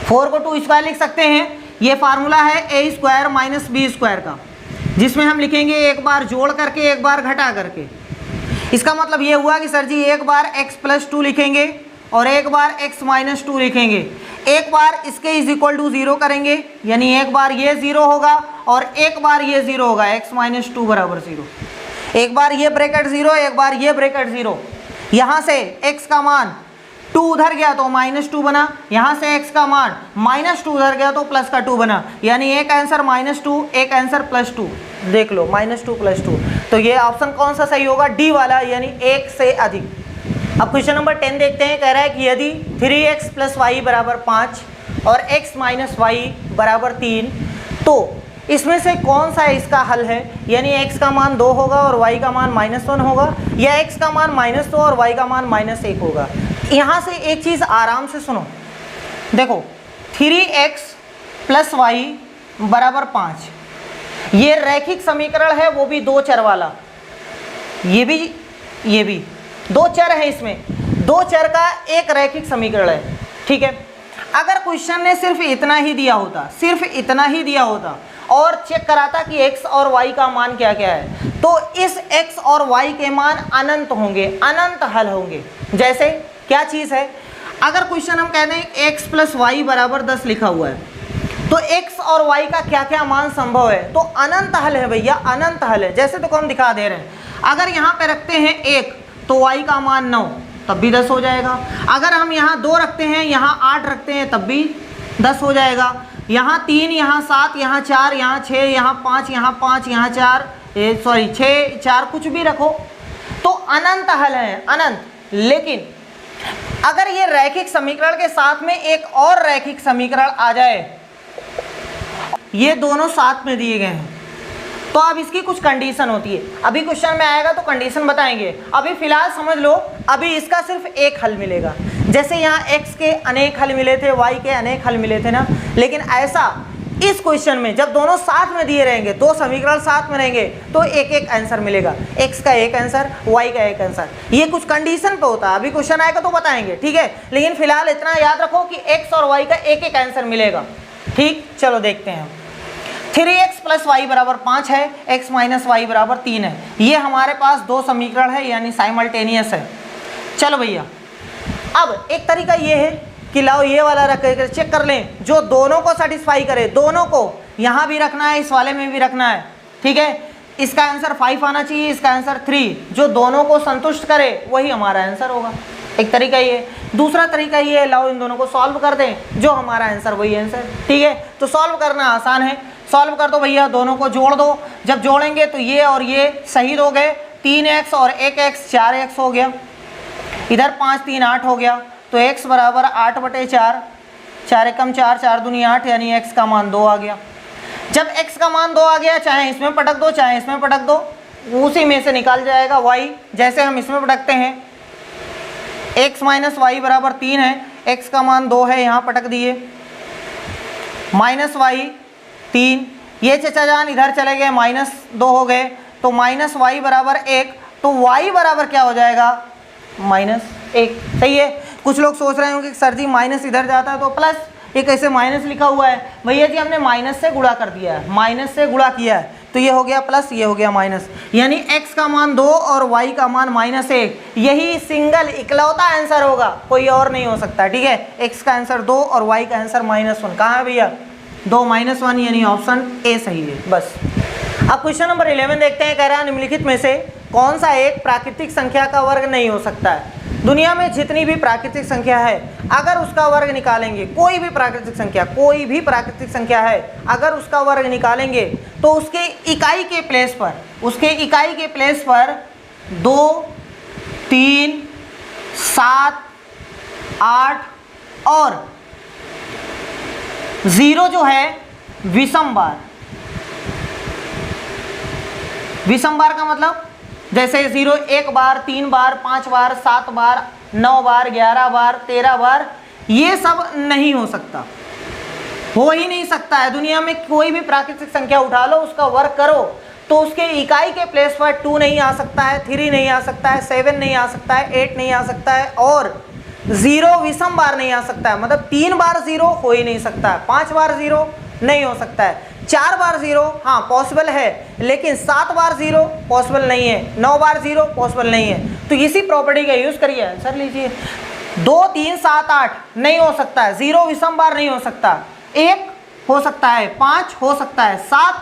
4 को 2 स्क्वायर लिख सकते हैं। ये फार्मूला है ए स्क्वायर माइनस बी स्क्वायर का, जिसमें हम लिखेंगे एक बार जोड़ करके एक बार घटा करके। इसका मतलब ये हुआ कि सर जी एक बार x प्लस 2 लिखेंगे और एक बार x माइनस 2 लिखेंगे, एक बार इसके इज इक्वल टू 0 करेंगे, यानी एक बार ये 0 होगा और एक बार ये 0 होगा, x माइनस 2 बराबर 0। एक बार ये ब्रैकेट 0, एक बार ये ब्रैकेट 0। यहाँ से x का मान 2 उधर गया तो माइनस 2 बना, यहाँ से x का मान माइनस 2 उधर गया तो प्लस का 2 बना, यानी एक आंसर माइनस 2, एक आंसर प्लस 2। देख लो माइनस 2 प्लस 2, तो ये ऑप्शन कौन सा सही होगा, डी वाला, यानी एक से अधिक। अब क्वेश्चन नंबर 10 देखते हैं। कह रहा है कि यदि 3x प्लस वाई बराबर 5 और x माइनस वाई बराबर 3, तो इसमें से कौन सा इसका हल है, यानी x का मान 2 होगा और y का मान -1 होगा, या x का मान -2 और y का मान -1 होगा। यहाँ से एक चीज़ आराम से सुनो, देखो 3x प्लस वाई बराबर 5, ये रैखिक समीकरण है, वो भी 2 चर वाला, ये भी 2 चर है, इसमें 2 चर का एक रैखिक समीकरण है, ठीक है। अगर क्वेश्चन ने सिर्फ इतना ही दिया होता और चेक कराता कि x और y का मान क्या क्या है, तो इस x और y के मान अनंत होंगे, अनंत हल होंगे। जैसे क्या चीज़ है, अगर क्वेश्चन हम कहते हैं x प्लस वाई बराबर 10 लिखा हुआ है, तो x और y का क्या क्या मान संभव है, तो अनंत हल है भैया, अनंत हल है। जैसे तो हम दिखा दे रहे हैं, अगर यहाँ पे रखते हैं 1 तो y का मान 9, तब भी 10 हो जाएगा। अगर हम यहाँ 2 रखते हैं, यहाँ 8 रखते हैं, तब भी 10 हो जाएगा। यहाँ 3, यहाँ 7, यहाँ 4, यहाँ 6, यहाँ 5, यहाँ 5, यहाँ 4, 6, 4 कुछ भी रखो, तो अनंत हल है, अनंत। लेकिन अगर ये रैखिक समीकरण के साथ में एक और रैखिक समीकरण आ जाए, ये दोनों साथ में दिए गए हैं, तो अब इसकी कुछ कंडीशन होती है, अभी क्वेश्चन में आएगा तो कंडीशन बताएंगे। अभी फिलहाल समझ लो, अभी इसका सिर्फ एक हल मिलेगा। जैसे यहाँ x के अनेक हल मिले थे, y के अनेक हल मिले थे ना, लेकिन ऐसा इस क्वेश्चन में जब दोनों साथ में दिए रहेंगे, 2 समीकरण साथ में रहेंगे, तो एक एक आंसर मिलेगा, x का एक आंसर, y का एक आंसर। ये कुछ कंडीशन पे होता है, अभी क्वेश्चन आएगा तो बताएंगे, ठीक है। लेकिन फिलहाल इतना याद रखो कि x और y का एक एक आंसर मिलेगा, ठीक। चलो देखते हैं, 3x प्लस वाई बराबर 5 है, x माइनस वाई बराबर 3 है। ये हमारे पास 2 समीकरण है, यानी साइमल्टेनियस है। चलो भैया, अब एक तरीका ये है कि लाओ ये वाला रख कर चेक कर लें, जो दोनों को सेटिस्फाई करे, दोनों को यहाँ भी रखना है, इस वाले में भी रखना है, ठीक है। इसका आंसर 5 आना चाहिए, इसका आंसर 3, जो दोनों को संतुष्ट करे वही हमारा आंसर होगा। एक तरीका ये। दूसरा तरीका ये है, लाओ इन दोनों को सॉल्व कर दें, जो हमारा आंसर वही आंसर, ठीक है। तो सॉल्व करना आसान है, सॉल्व कर दो भैया, दोनों को जोड़ दो। जब जोड़ेंगे तो ये और ये शहीद हो गए, 3x और 1x 4x हो गया, इधर 5 3 8 हो गया, तो x बराबर 8/4, 4 एकम 4, 4 दूनी 8, यानी x का मान 2 आ गया। जब x का मान 2 आ गया, चाहे इसमें पटक दो चाहे इसमें पटक दो, उसी में से निकाल जाएगा y। जैसे हम इसमें पटकते हैं, x माइनस वाई बराबर 3 है, x का मान 2 है, यहाँ पटक दिए, माइनस वाई 3, ये चचा जान इधर चले गए, -2 हो गए, तो माइनस वाई बराबर 1, तो y बराबर क्या हो जाएगा, -1। सही है। कुछ लोग सोच रहे होंगे कि सर जी माइनस इधर जाता है तो प्लस, ये कैसे माइनस लिखा हुआ है, भैया जी हमने माइनस से गुणा कर दिया है, माइनस से गुणा किया है, तो ये हो गया प्लस, ये हो गया माइनस, यानी x का मान 2 और y का मान -1। यही सिंगल इकलौता आंसर होगा, कोई और नहीं हो सकता, ठीक है। x का आंसर 2 और y का आंसर -1। कहाँ है भैया, 2 -1, यानी ऑप्शन ए सही है, बस। अब क्वेश्चन नंबर 11 देखते हैं। कह रहा है निम्नलिखित में से कौन सा एक प्राकृतिक संख्या का वर्ग नहीं हो सकता है। दुनिया में जितनी भी प्राकृतिक संख्या है, अगर उसका वर्ग निकालेंगे, कोई भी प्राकृतिक संख्या है, अगर उसका वर्ग निकालेंगे तो उसके इकाई के प्लेस पर 2, 3, 7, 8 और 0 जो है विषम बार का मतलब, जैसे 0 1 बार, 3 बार, 5 बार, 7 बार, 9 बार, 11 बार, 13 बार, ये सब नहीं हो सकता, हो ही नहीं सकता है। दुनिया में कोई भी प्राकृतिक संख्या उठा लो, उसका वर्ग करो तो उसके इकाई के प्लेस पर 2 नहीं आ सकता है, 3 नहीं आ सकता है, 7 नहीं आ सकता है, 8 नहीं आ सकता है और 0 विषम बार नहीं आ सकता है। मतलब 3 बार 0 हो ही नहीं सकता है, 5 बार 0 नहीं हो सकता है, 4 बार 0 हाँ पॉसिबल है, लेकिन 7 बार 0 पॉसिबल नहीं है, 9 बार 0 पॉसिबल नहीं है। तो इसी प्रॉपर्टी का यूज करिए, आंसर लीजिए। 2 3 7 8 नहीं हो सकता है, 0 विषम बार नहीं हो सकता, 1 हो सकता है, 5 हो सकता है, 7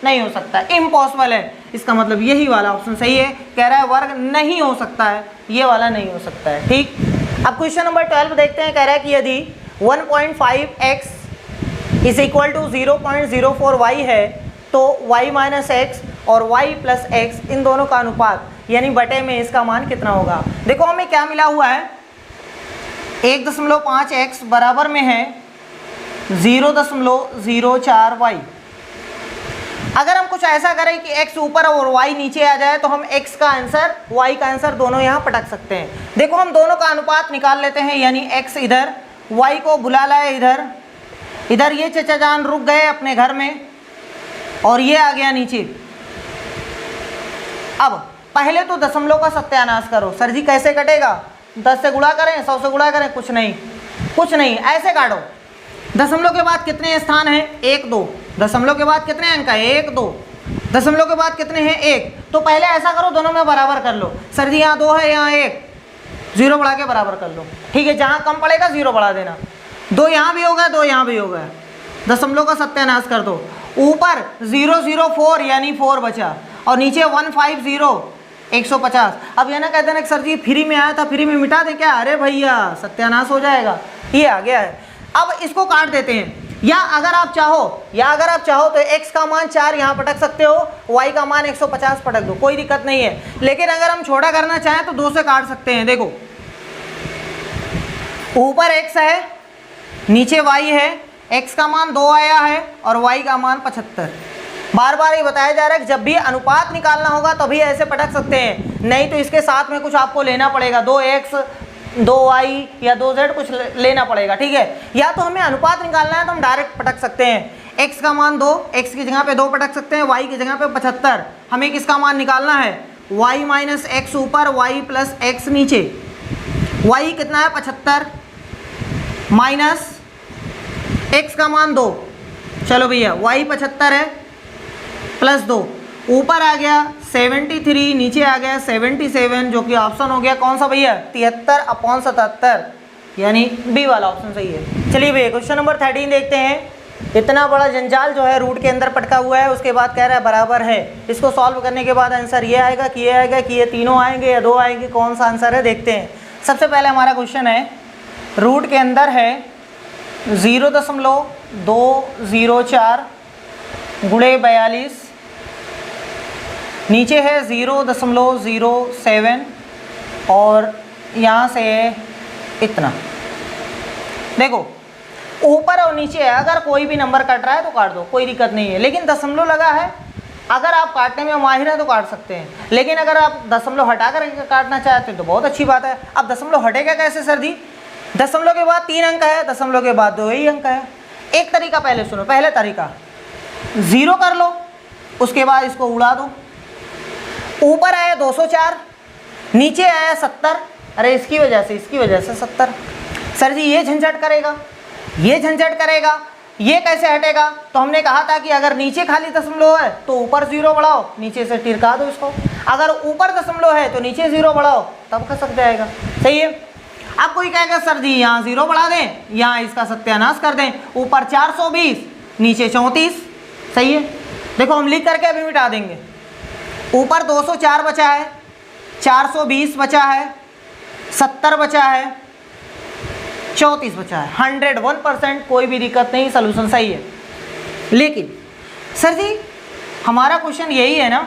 नहीं हो सकता है, इम्पॉसिबल है। इसका मतलब यही वाला ऑप्शन सही है, कह रहा है वर्ग नहीं हो सकता है, ये वाला नहीं हो सकता है। ठीक, अब क्वेश्चन नंबर 12 देखते हैं। कह रहा है कि यदि 1.5x is equal to 0.04y है तो y माइनस एक्स और y प्लस एक्स इन दोनों का अनुपात यानी बटे में इसका मान कितना होगा। देखो हमें क्या मिला हुआ है, 1.5x बराबर में है 0.04y। अगर हम कुछ ऐसा करें कि x ऊपर और y नीचे आ जाए तो हम x का आंसर y का आंसर दोनों यहाँ पटक सकते हैं। देखो हम दोनों का अनुपात निकाल लेते हैं, यानी x इधर, y को बुला लाए इधर, इधर ये चचा जान रुक गए अपने घर में और ये आ गया नीचे। अब पहले तो दशमलव का सत्यानाश करो। सर जी कैसे कटेगा, 10 से गुणा करें, 100 से गुणा करें, कुछ नहीं, ऐसे काटो। दशमलव के बाद कितने स्थान हैं, 1 2, दशमलव के बाद कितने अंक है, 1 2, दशमलव के बाद कितने हैं, 1। तो पहले ऐसा करो दोनों में बराबर कर लो। सर जी यहाँ 2 है, यहाँ 1, 0 बढ़ा के बराबर कर लो। ठीक है, जहाँ कम पड़ेगा 0 बढ़ा देना, 2 यहाँ भी हो गया, 2 यहाँ भी हो गया। दशमलव का सत्यानाश कर दो। ऊपर 004 यानी 4 बचा और नीचे 150 150। अब ये ना कहते हैं ना सर जी फ्री में आया था, फ्री में मिटा दे क्या, अरे भैया सत्यानाश हो जाएगा, ये आ गया है। अब इसको काट देते हैं, या अगर आप चाहो तो x का मान 4 यहाँ पटक सकते हो, y का मान 150 पटक दो, कोई दिक्कत नहीं है। लेकिन अगर हम छोटा करना चाहें तो 2 से काट सकते हैं। देखो ऊपर x है, नीचे y है, x का मान 2 आया है और y का मान 75। बार बार ये बताया जा रहा है कि जब भी अनुपात निकालना होगा तभी ऐसे पटक सकते हैं, नहीं तो इसके साथ में कुछ आपको लेना पड़ेगा, 2x 2y या 2z कुछ लेना पड़ेगा। ठीक है, या तो हमें अनुपात निकालना है तो हम डायरेक्ट पटक सकते हैं। x का मान 2, x की जगह पे 2 पटक सकते हैं, y की जगह पे 75। हमें किसका मान निकालना है, y माइनस एक्स ऊपर, y प्लस एक्स नीचे। y कितना है 75 माइनस x का मान 2, चलो भैया y 75 है प्लस 2, ऊपर आ गया 73, नीचे आ गया 77, जो कि ऑप्शन हो गया कौन सा भैया, 73/77, यानी बी वाला ऑप्शन सही है। चलिए भैया क्वेश्चन नंबर 13 देखते हैं। इतना बड़ा जंजाल जो है रूट के अंदर पटका हुआ है, उसके बाद कह रहा है बराबर है। इसको सॉल्व करने के बाद आंसर ये आएगा कि ये आएगा कि ये तीनों आएंगे या 2 आएंगे, कौन सा आंसर है देखते हैं। सबसे पहले हमारा क्वेश्चन है, रूट के अंदर है 0.204 गुणे 42, नीचे है 0.07 और यहाँ से इतना। देखो ऊपर और नीचे है, अगर कोई भी नंबर कट रहा है तो काट दो, कोई दिक्कत नहीं है। लेकिन दशमलव लगा है, अगर आप काटने में माहिर हैं तो काट सकते हैं, लेकिन अगर आप दशमलव हटा कर काटना चाहते हैं तो बहुत अच्छी बात है। अब दशमलव हटेगा कैसे सर जी, दशमलव के बाद 3 अंक है, दशमलव के बाद 2 ही अंक है। एक तरीका पहले सुनो, पहले तरीका 0 कर लो, उसके बाद इसको उड़ा दो। ऊपर आया 204, नीचे आया 70, अरे इसकी वजह से 70। सर जी ये झंझट करेगा, ये कैसे हटेगा। तो हमने कहा था कि अगर नीचे खाली दशमलव है तो ऊपर 0 बढ़ाओ, नीचे से टिरका दो इसको। अगर ऊपर दशमलव है तो नीचे 0 बढ़ाओ, तब खसक जाएगा। सही है। अब कोई कहेगा सर जी यहाँ 0 बढ़ा दें, यहाँ इसका सत्यानाश कर दें, ऊपर 420 नीचे 34। सही है। देखो हम लिख करके अभी मिटा देंगे। ऊपर 204 बचा है, 420 बचा है, 70 बचा है, 34 बचा है। 101%, कोई भी दिक्कत नहीं, सलूशन सही है। लेकिन सर जी हमारा क्वेश्चन यही है ना,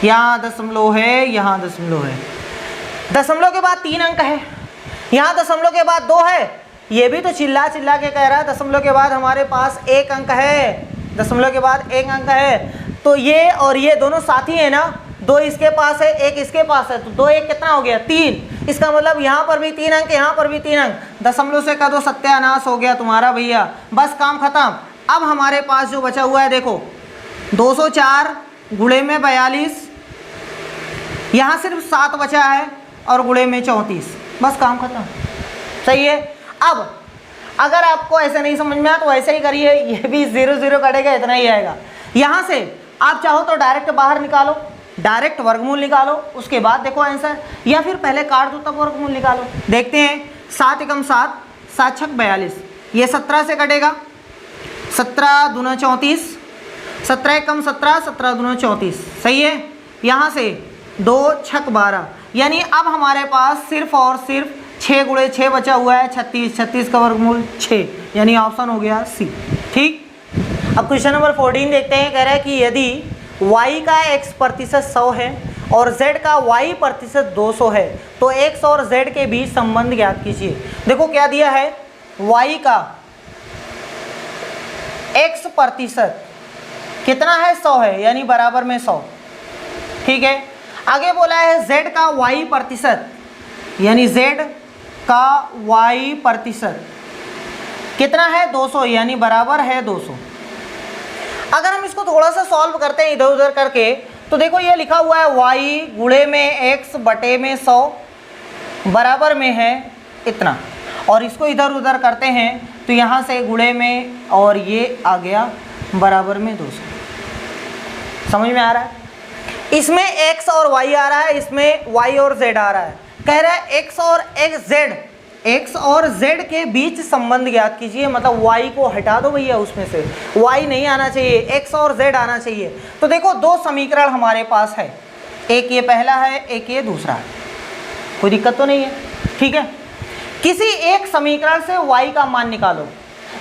यहाँ दशमलव है, यहाँ दशमलव है, दशमलव के बाद 3 अंक है, यहाँ दशमलव के बाद 2 है। ये भी तो चिल्ला चिल्ला के कह रहा है दशमलव के बाद हमारे पास 1 अंक है, दशमलव के बाद 1 अंक है। तो ये और ये दोनों साथी है ना, 2 इसके पास है, 1 इसके पास है, तो 2 1 कितना हो गया 3। इसका मतलब यहाँ पर भी 3 अंक, यहाँ पर भी 3 अंक। दशमलव से का दो सत्यानाश हो गया तुम्हारा भैया, बस काम खत्म। अब हमारे पास जो बचा हुआ है देखो 204 गुणे में 42, यहाँ सिर्फ 7 बचा है और गुणे में 34, बस काम खत्म। सही है। अब अगर आपको ऐसे नहीं समझ में आया तो ऐसे ही करिए, ये भी 0 0 कटेगा, इतना ही आएगा। यहाँ से आप चाहो तो डायरेक्ट बाहर निकालो, डायरेक्ट वर्गमूल निकालो, उसके बाद देखो आंसर, या फिर पहले काट दो तब वर्गमूल निकालो। देखते हैं 7 एकम 7, 7 छक 42, ये 17 से कटेगा, 17 दूना 34, 17 एकम 17, 17 दूना 34, सही है। यहाँ से 2 छक 12, यानी अब हमारे पास सिर्फ और सिर्फ 6 गुणे 6 बचा हुआ है, 36, 36 का वर्गमूल 6, यानी ऑप्शन हो गया सी। ठीक। अब क्वेश्चन नंबर 14 देखते हैं। कह रहा है कि यदि y का x प्रतिशत 100 है और z का y प्रतिशत 200 है तो x और z के बीच संबंध ज्ञात कीजिए। देखो क्या दिया है, y का x प्रतिशत कितना है, 100 है, यानी बराबर में 100। ठीक है। आगे बोला है z का y प्रतिशत, यानी z का y प्रतिशत कितना है, 200, यानी बराबर है 200। अगर हम इसको थोड़ा सा सॉल्व करते हैं इधर उधर करके, तो देखो ये लिखा हुआ है y गुणे में x बटे में 100 बराबर में है इतना, और इसको इधर उधर करते हैं तो यहाँ से गुणे में और ये आ गया बराबर में 200। समझ में आ रहा है। इसमें x और y आ रहा है, इसमें y और z आ रहा है। कह रहा है x और z के बीच संबंध ज्ञात कीजिए, मतलब y को हटा दो भैया, उसमें से y नहीं आना चाहिए, x और z आना चाहिए। तो देखो 2 समीकरण हमारे पास है, एक ये पहला है, एक ये दूसरा है, कोई दिक्कत तो नहीं है। ठीक है। किसी एक समीकरण से y का मान निकालो,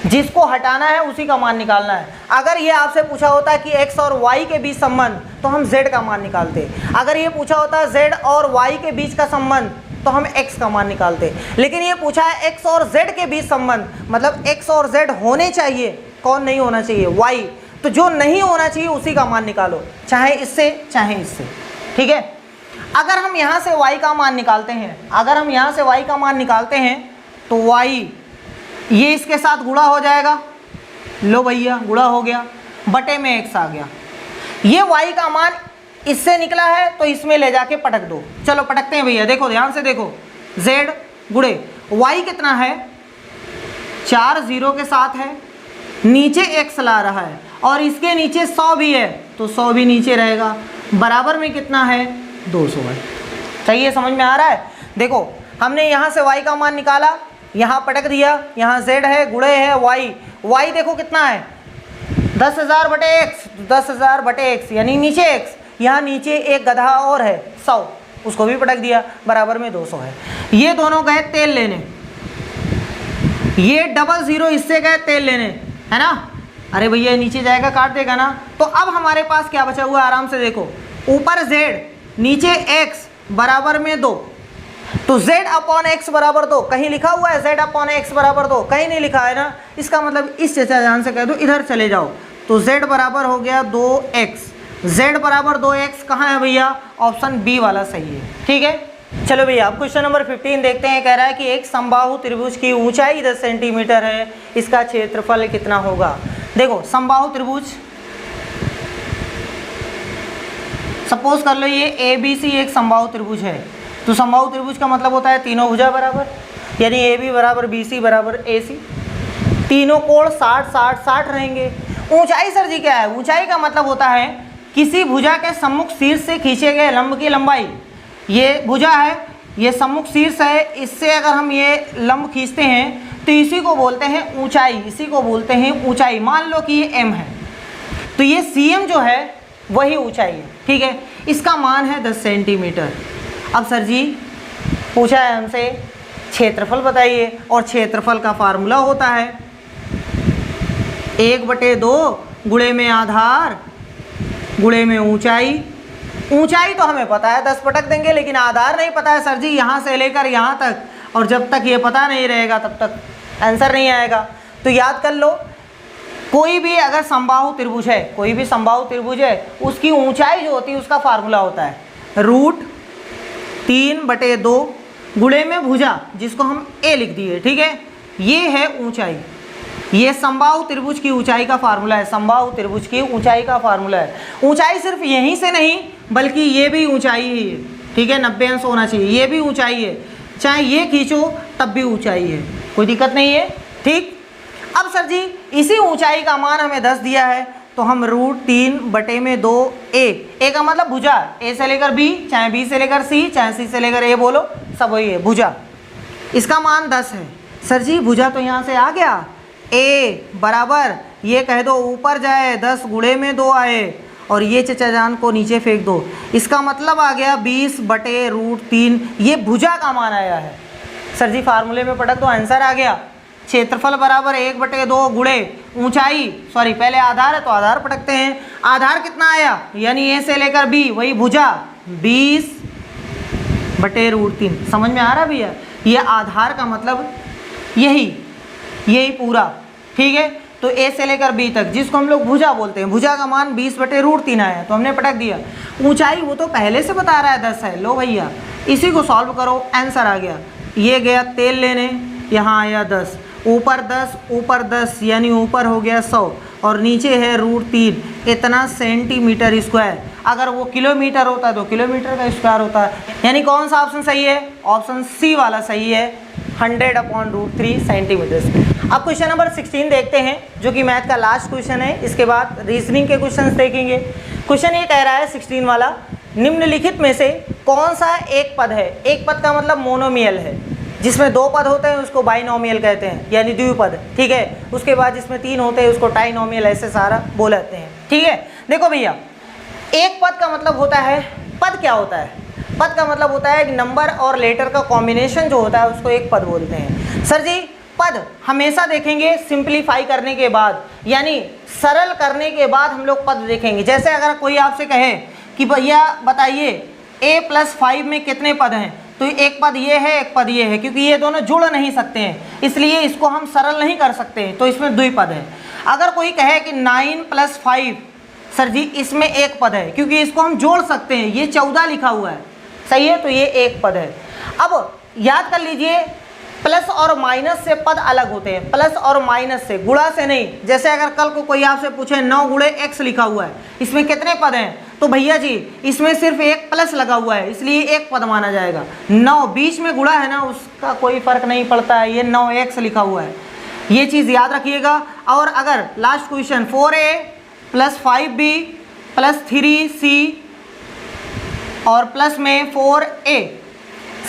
जिसको हटाना है उसी का मान निकालना है। अगर ये आपसे पूछा होता कि x और y के बीच संबंध तो हम z का मान निकालते, अगर ये पूछा होता z और y के बीच का संबंध तो हम x का मान निकालते, लेकिन ये पूछा है x और z के बीच संबंध, मतलब x और z होने चाहिए, कौन नहीं होना चाहिए, y। तो जो नहीं होना चाहिए उसी का मान निकालो, चाहे इससे चाहे इससे। ठीक है। अगर हम यहाँ से y का मान निकालते हैं, अगर हम यहाँ से y का मान निकालते हैं तो y ये इसके साथ गुणा हो जाएगा, लो भैया गुणा हो गया, बटे में x आ गया। ये y का मान इससे निकला है तो इसमें ले जाके पटक दो। चलो पटकते हैं भैया, देखो ध्यान से देखो, z गुणे y कितना है, 4 0 के साथ है, नीचे x ला रहा है और इसके नीचे 100 भी है तो 100 भी नीचे रहेगा, बराबर में कितना है, 200 है। सही है, समझ में आ रहा है। देखो हमने यहाँ से y का मान निकाला, यहाँ पटक दिया, यहाँ z है, गुणे है y देखो कितना है, 10,000 बटे x, 10,000 बटे x यानी नीचे x, यहाँ नीचे एक गधा और है 100, उसको भी पटक दिया, बराबर में 200 है। ये दोनों गए तेल लेने, ये 00 इससे गए तेल लेने, है ना। अरे भैया नीचे जाएगा काट देगा ना। तो अब हमारे पास क्या बचा हुआ है, आराम से देखो, ऊपर z नीचे x बराबर में 2, तो z अपॉन x बराबर 2, कहीं लिखा हुआ है z अपॉन x बराबर 2, कहीं नहीं लिखा है ना। इसका मतलब इस चचा जान से कह दो इधर चले जाओ, तो z बराबर हो गया 2x, z बराबर 2x कहाँ है भैया, ऑप्शन बी वाला सही है। ठीक है। चलो भैया अब क्वेश्चन नंबर 15 देखते हैं। कह रहा है कि एक समबाहु त्रिभुज की ऊंचाई 10 सेंटीमीटर है, इसका क्षेत्रफल कितना होगा। देखो समबाहु त्रिभुज, सपोज कर लो ये ABC एक समबाहु त्रिभुज है, तो समबाहु त्रिभुज का मतलब होता है तीनों भुजा बराबर, यानी AB बराबर BC बराबर AC, तीनों कोण 60 60 60 रहेंगे। ऊंचाई सर जी क्या है, ऊंचाई का मतलब होता है किसी भुजा के सम्मुख शीर्ष से खींचे गए लंब की लंबाई। ये भुजा है, ये सम्मुख शीर्ष है, इससे अगर हम ये लंब खींचते हैं तो इसी को बोलते हैं ऊंचाई, इसी को बोलते हैं ऊंचाई। मान लो कि ये m है तो ये cm जो है वही ऊंचाई है। ठीक है। इसका मान है 10 सेंटीमीटर। अब सर जी पूछा है हमसे क्षेत्रफल बताइए, और क्षेत्रफल का फार्मूला होता है 1/2 गुणे में आधार गुणे में ऊंचाई। ऊंचाई तो हमें पता है 10 पटक देंगे, लेकिन आधार नहीं पता है सर जी, यहाँ से लेकर यहाँ तक, और जब तक ये पता नहीं रहेगा तब तक आंसर नहीं आएगा। तो याद कर लो, कोई भी अगर समबाहु त्रिभुज है, कोई भी समबाहु त्रिभुज है, उसकी ऊंचाई जो होती है उसका फार्मूला होता है √3/2 गुणे में भुजा, जिसको हम a लिख दिए। ठीक है। ये है ऊंचाई, ये समबाहु त्रिभुज की ऊंचाई का फार्मूला है, समबाहु त्रिभुज की ऊंचाई का फार्मूला है। ऊंचाई सिर्फ यहीं से नहीं बल्कि ये भी ऊंचाई ही है, ठीक है, 90 अंश होना चाहिए, ये भी ऊंचाई है, चाहे ये खींचो तब भी ऊंचाई है, कोई दिक्कत नहीं है, ठीक। अब सर जी इसी ऊंचाई का मान हमें 10 दिया है, तो हम √3/2 ए का मतलब भुजा, ए से लेकर बी, चाहे बी से लेकर सी, चाहे सी से लेकर ए, बोलो सब वही है भुजा, इसका मान 10 है। सर जी भुजा तो यहाँ से आ गया, ए बराबर ये कह दो ऊपर जाए 10 गुणे में 2 आए, और ये चचा जान को नीचे फेंक दो, इसका मतलब आ गया 20/√3, ये भुजा का मान आया है। सर जी फार्मूले में पटक तो आंसर आ गया, क्षेत्रफल बराबर 1/2 गुणे ऊंचाई, सॉरी पहले आधार है तो आधार पटकते हैं, आधार कितना आया यानी ए से लेकर बी, वही भुजा 20/√3, समझ में आ रहा भैया, ये आधार का मतलब यही पूरा, ठीक है। तो ए से लेकर बी तक जिसको हम लोग भुजा बोलते हैं, भुजा का मान 20/√3 आया, तो हमने पटक दिया। ऊंचाई वो तो पहले से बता रहा है 10 है, लो भैया इसी को सॉल्व करो, आंसर आ गया। ये गया तेल लेने, यहाँ आया 10, ऊपर 10 यानी ऊपर हो गया 100 और नीचे है √3, इतना सेंटीमीटर स्क्वायर। अगर वो किलोमीटर होता तो किलोमीटर का स्क्वायर होता, यानी कौन सा ऑप्शन सही है, ऑप्शन सी वाला सही है, 100/√3 सेंटीमीटर। अब क्वेश्चन नंबर 16 देखते हैं, जो कि मैथ का लास्ट क्वेश्चन है, इसके बाद रीजनिंग के क्वेश्चंस देखेंगे। क्वेश्चन ये कह रहा है 16 वाला, निम्नलिखित में से कौन सा एक पद है, एक पद का मतलब मोनोमियल है, जिसमें 2 पद होते हैं उसको बाइनोमियल कहते हैं, यानी द्विपद, ठीक है। उसके बाद जिसमें 3 होते हैं उसको ट्राइनोमियल, ऐसे सारा बोलते हैं, ठीक है। देखो भैया एक पद का मतलब होता है, पद क्या होता है, पद का मतलब होता है एक नंबर और लेटर का कॉम्बिनेशन जो होता है उसको एक पद बोलते हैं। सर जी पद हमेशा देखेंगे सिंप्लीफाई करने के बाद, यानी सरल करने के बाद हम लोग पद देखेंगे। जैसे अगर कोई आपसे कहे कि भैया बताइए a+5 में कितने पद हैं, तो एक पद ये है, एक पद ये है, क्योंकि ये दोनों जुड़ नहीं सकते हैं, इसलिए इसको हम सरल नहीं कर सकते, तो इसमें द्विपद है। अगर कोई कहे कि 9+5, सर जी इसमें एक पद है, क्योंकि इसको हम जोड़ सकते हैं, ये 14 लिखा हुआ है, सही है, तो ये एक पद है। अब याद कर लीजिए प्लस और माइनस से पद अलग होते हैं, प्लस और माइनस से, गुणा से नहीं। जैसे अगर कल को कोई आपसे पूछे 9 गुणे x लिखा हुआ है, इसमें कितने पद हैं, तो भैया जी इसमें सिर्फ एक प्लस लगा हुआ है, इसलिए एक पद माना जाएगा। 9 बीच में गुणा है ना, उसका कोई फर्क नहीं पड़ता है, ये 9x लिखा हुआ है, ये चीज़ याद रखिएगा। और अगर last question 4a + 5b + 3c और प्लस में 4a,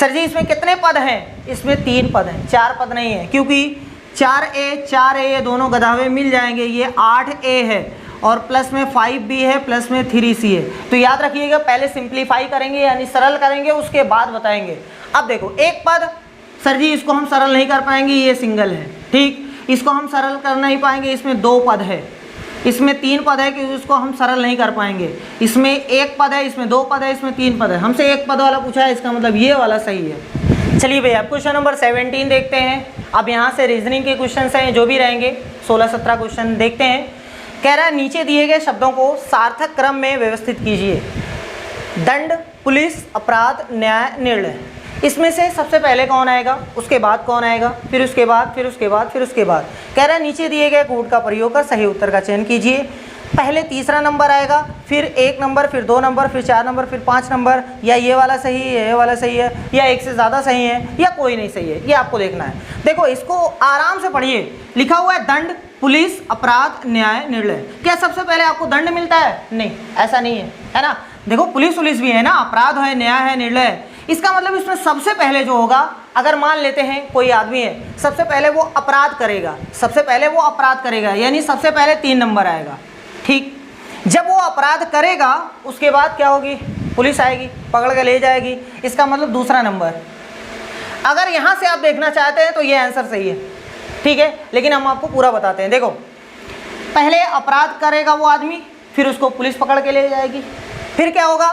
सर जी इसमें कितने पद हैं, इसमें 3 पद हैं, 4 पद नहीं है, क्योंकि 4a ये दोनों गधावे मिल जाएंगे, ये 8a है और प्लस में 5b है, प्लस में 3c है। तो याद रखिएगा पहले सिंप्लीफाई करेंगे यानी सरल करेंगे, उसके बाद बताएंगे। अब देखो एक पद, सर जी इसको हम सरल नहीं कर पाएंगे, ये सिंगल है, ठीक, इसको हम सरल कर नहीं पाएंगे, इसमें 2 पद है, इसमें 3 पद है, क्योंकि उसको हम सरल नहीं कर पाएंगे, इसमें 1 पद है, इसमें 2 पद है, इसमें 3 पद है, हमसे 1 पद वाला पूछा है, इसका मतलब ये वाला सही है। चलिए भैया क्वेश्चन नंबर 17 देखते हैं। अब यहाँ से रीजनिंग के क्वेश्चन हैं जो भी रहेंगे, 16-17 क्वेश्चन देखते हैं। कह रहा है नीचे दिए गए शब्दों को सार्थक क्रम में व्यवस्थित कीजिए। दंड, पुलिस, अपराध, न्याय, निर्णय, इसमें से सबसे पहले कौन आएगा, उसके बाद कौन आएगा, फिर उसके बाद, फिर उसके बाद, फिर उसके बाद। कह रहा है नीचे दिए गए कोड का प्रयोग कर सही उत्तर का चयन कीजिए। पहले तीसरा नंबर आएगा, फिर 1 नंबर, फिर 2 नंबर, फिर 4 नंबर, फिर 5 नंबर, या ये वाला सही है, ये वाला सही है, या एक से ज़्यादा सही है, या कोई नहीं सही है, ये आपको देखना है। देखो इसको आराम से पढ़िए, लिखा हुआ है दंड, पुलिस, अपराध, न्याय, निर्णय। क्या सबसे पहले आपको दंड मिलता है, नहीं, ऐसा नहीं है ना। देखो पुलिस भी है ना, अपराध है, न्याय है, निर्णय है, इसका मतलब इसमें सबसे पहले जो होगा, अगर मान लेते हैं कोई आदमी है, सबसे पहले वो अपराध करेगा, सबसे पहले वो अपराध करेगा, यानी सबसे पहले 3 नंबर आएगा, ठीक। जब वो अपराध करेगा उसके बाद क्या होगी, पुलिस आएगी, पकड़ के ले जाएगी, इसका मतलब दूसरा नंबर। अगर यहाँ से आप देखना चाहते हैं तो ये आंसर सही है, ठीक है, लेकिन हम आपको पूरा बताते हैं। देखो पहले अपराध करेगा वो आदमी, फिर उसको पुलिस पकड़ के ले जाएगी, फिर क्या होगा,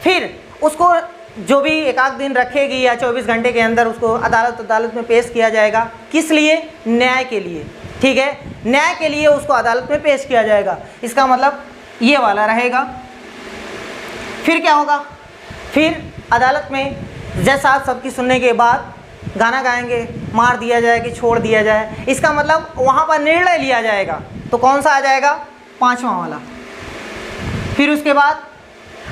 फिर उसको जो भी 1 दिन रखेगी या 24 घंटे के अंदर उसको अदालत में पेश किया जाएगा, किस लिए, न्याय के लिए, ठीक है, न्याय के लिए उसको अदालत में पेश किया जाएगा, इसका मतलब ये वाला रहेगा। फिर क्या होगा, फिर अदालत में जज साहब सबकी सुनने के बाद गाना गाएंगे, मार दिया जाए कि छोड़ दिया जाए, इसका मतलब वहाँ पर निर्णय लिया जाएगा। तो कौन सा आ जाएगा? 5वां वाला। फिर उसके बाद